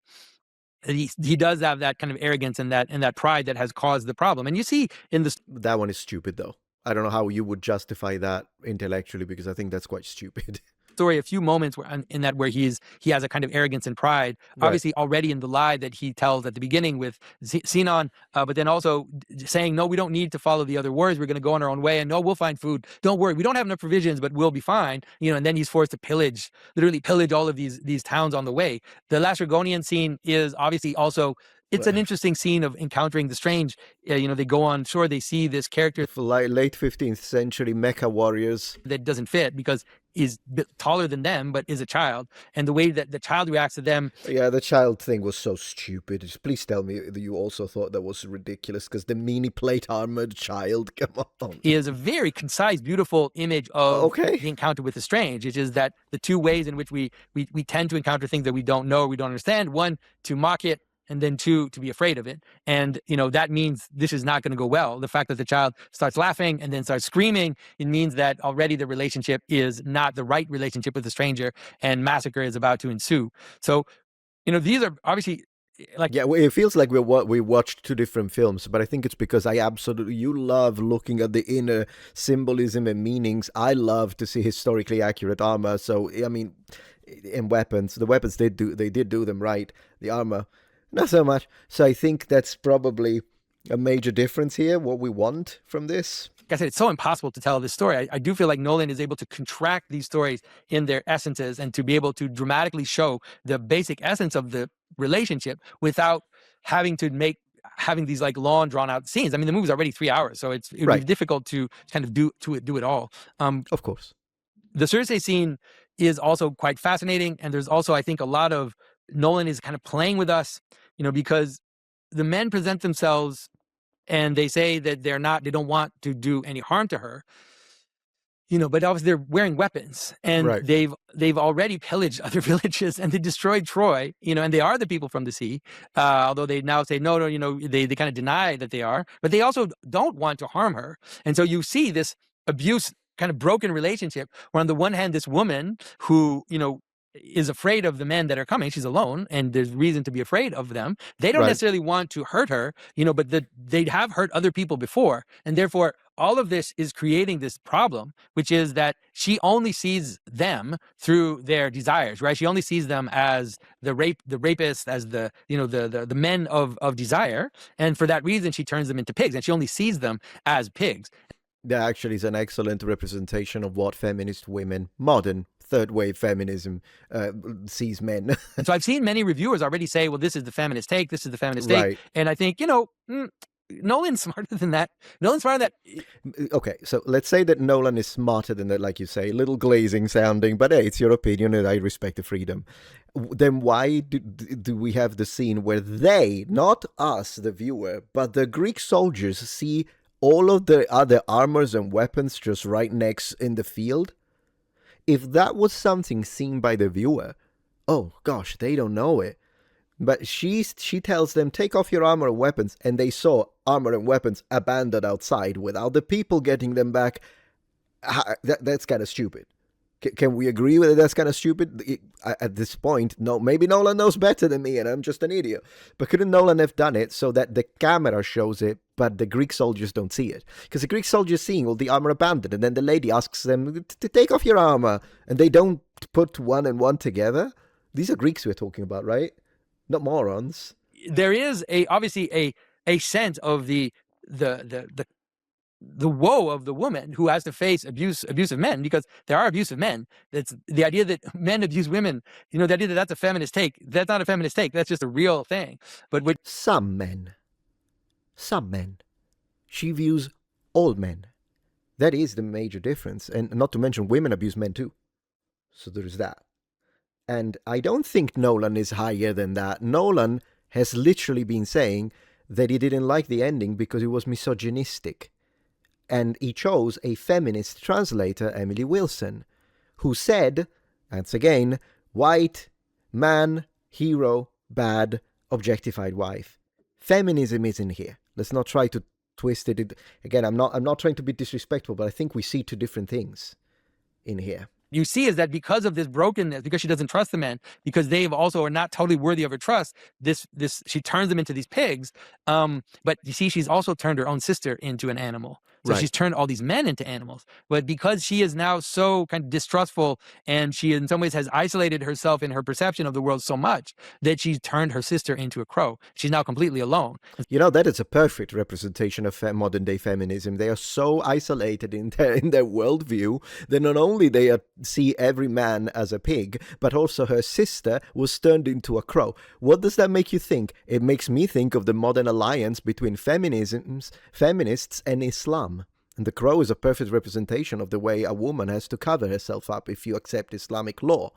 He does have that kind of arrogance and that pride that has caused the problem. And you see in this.
That one is stupid, though. I don't know how you would justify that intellectually, because I think that's quite stupid.
Story, a few moments where he has a kind of arrogance and pride, obviously already in the lie that he tells at the beginning with Sinon, but then also saying, no, we don't need to follow the other warriors. We're going to go on our own way, and no, we'll find food. Don't worry, we don't have enough provisions, but we'll be fine. And then he's forced to literally pillage all of these towns on the way. The Latragonian scene is obviously also. It's an interesting scene of encountering the strange. They go on shore, they see this character.
Late 15th century mecha warriors.
That doesn't fit because he's a bit taller than them, but is a child. And the way that the child reacts to them.
Yeah, the child thing was so stupid. Please tell me that you also thought that was ridiculous, because the mini plate armored child, come on.
Is a very concise, beautiful image of the encounter with the strange. It is that the two ways in which we tend to encounter things that we don't know or we don't understand. One, to mock it, and then two, to be afraid of it. And, that means this is not going to go well. The fact that the child starts laughing and then starts screaming, it means that already the relationship is not the right relationship with the stranger, and massacre is about to ensue. So, these are obviously like,
Yeah, well, it feels like we watched two different films, but I think it's because you love looking at the inner symbolism and meanings. I love to see historically accurate armor. So I mean, in weapons, the weapons they did do them right. The armor, not so much. So I think that's probably a major difference here. What we want from this.
like I said, it's so impossible to tell this story. I do feel like Nolan is able to contract these stories in their essences and to be able to dramatically show the basic essence of the relationship without having these like long drawn out scenes. I mean, the movie's already 3 hours, so it would be
Right.
difficult to kind of do it all.
Of course.
The Cersei scene is also quite fascinating, and there's also, I think, a lot of Nolan is kind of playing with us, because the men present themselves and they say that they don't want to do any harm to her, but obviously they're wearing weapons, and
Right.
they've already pillaged other villages, and they destroyed Troy, and they are the people from the sea, although they now say no, they kind of deny that they are, but they also don't want to harm her. And so you see this abuse, kind of broken relationship, where on the one hand, this woman who, is afraid of the men that are coming. She's alone, and there's reason to be afraid of them. They don't
Right.
necessarily want to hurt her, but they have hurt other people before. And therefore, all of this is creating this problem, which is that she only sees them through their desires, right? She only sees them as the rapists, as the men of desire. And for that reason, she turns them into pigs, and she only sees them as pigs.
That actually is an excellent representation of what feminist women, modern third wave feminism, sees men.
And so I've seen many reviewers already say, well, this is the feminist take. This is the feminist take.
Right.
And I think, Nolan's smarter than that. Nolan's smarter than that.
Okay, so let's say that Nolan is smarter than that, like you say, a little glazing sounding, but hey, it's your opinion and I respect the freedom. Then why do we have the scene where they, not us, the viewer, but the Greek soldiers see all of the other armors and weapons just right next in the field? If that was something seen by the viewer, oh gosh, they don't know it. But she tells them, take off your armor and weapons, and they saw armor and weapons abandoned outside without the people getting them back. That's kind of stupid. Can we agree with it? That's kind of stupid? At this point, no, maybe Nolan knows better than me and I'm just an idiot. But couldn't Nolan have done it so that the camera shows it, but the Greek soldiers don't see it? Because the Greek soldiers seeing all the armor abandoned, and then the lady asks them to take off your armor, and they don't put one and one together. These are Greeks we're talking about, right? Not morons.
There is obviously a sense of the woe of the woman who has to face abusive men, because there are abusive men. That's the idea that men abuse women. The idea that that's a feminist take. That's not a feminist take. That's just a real thing. But
some men. She views all men. That is the major difference. And not to mention women abuse men too. So there's that. And I don't think Nolan is higher than that. Nolan has literally been saying that he didn't like the ending because it was misogynistic. And he chose a feminist translator, Emily Wilson, who said, once again, white, man, hero, bad, objectified wife. Feminism isn't here. Let's not try to twist it. Again, I'm not trying to be disrespectful, but I think we see two different things in here.
You see is that because of this brokenness, because she doesn't trust the men, because they also are not totally worthy of her trust, she turns them into these pigs. But you see, she's also turned her own sister into an animal. So
Right.
she's turned all these men into animals. But because she is now so kind of distrustful, and she in some ways has isolated herself in her perception of the world so much, that she's turned her sister into a crow. She's now completely alone.
That is a perfect representation of modern day feminism. They are so isolated in their worldview that not only they see every man as a pig, but also her sister was turned into a crow. What does that make you think? It makes me think of the modern alliance between feminists and Islam. And the crow is a perfect representation of the way a woman has to cover herself up if you accept Islamic law.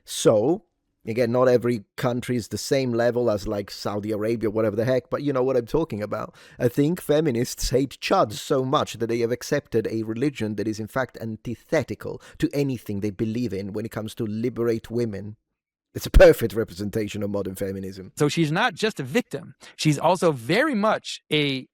So, again, not every country is the same level as like Saudi Arabia, whatever the heck, but you know what I'm talking about. I think feminists hate chuds so much that they have accepted a religion that is in fact antithetical to anything they believe in when it comes to liberate women. It's a perfect representation of modern feminism.
So she's not just a victim. She's also very much a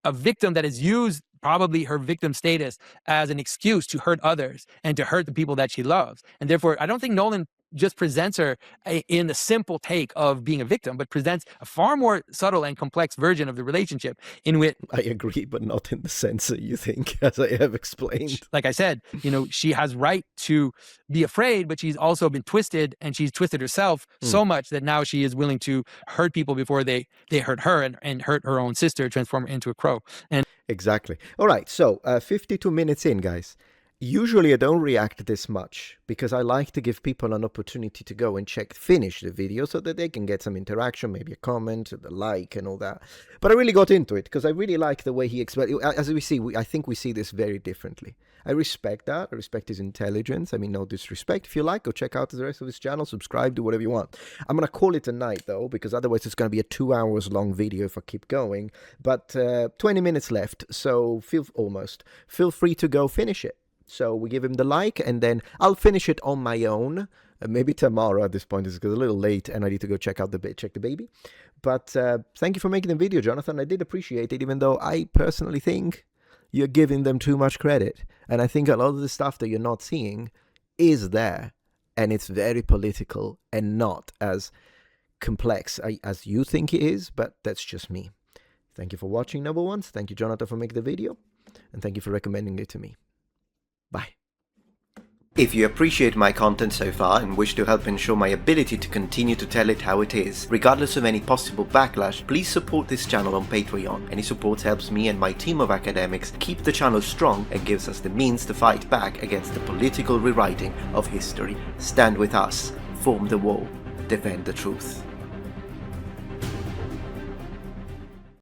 victim that has used probably her victim status as an excuse to hurt others and to hurt the people that she loves. And therefore, I don't think Nolan just presents her in the simple take of being a victim, but presents a far more subtle and complex version of the relationship in which,
I agree, but not in the sense that you think, as I have explained.
like I said, she has right to be afraid, but she's also been twisted, and she's twisted herself so much that now she is willing to hurt people before they hurt her and hurt her own sister, transform her into a crow. And
Exactly. All right, so 52 minutes in, guys. Usually I don't react this much because I like to give people an opportunity to go and finish the video so that they can get some interaction, maybe a comment, the like and all that. But I really got into it because I really like the way he explained. As we see, I think we see this very differently. I respect that. I respect his intelligence. I mean, no disrespect. If you like, go check out the rest of his channel, subscribe, do whatever you want. I'm going to call it a night, though, because otherwise it's going to be a 2 hours long video if I keep going. But 20 minutes left, so feel free to go finish it. So we give him the like, and then I'll finish it on my own. Maybe tomorrow at this point. It's a little late, and I need to go check the baby. But thank you for making the video, Jonathan. I did appreciate it, even though I personally think you're giving them too much credit. And I think a lot of the stuff that you're not seeing is there, and it's very political and not as complex as you think it is, but that's just me. Thank you for watching, number ones. Thank you, Jonathan, for making the video, and thank you for recommending it to me. Bye. If you appreciate my content so far and wish to help ensure my ability to continue to tell it how it is, regardless of any possible backlash, please support this channel on Patreon. Any support helps me and my team of academics keep the channel strong and gives us the means to fight back against the political rewriting of history. Stand with us, form the wall, defend the truth.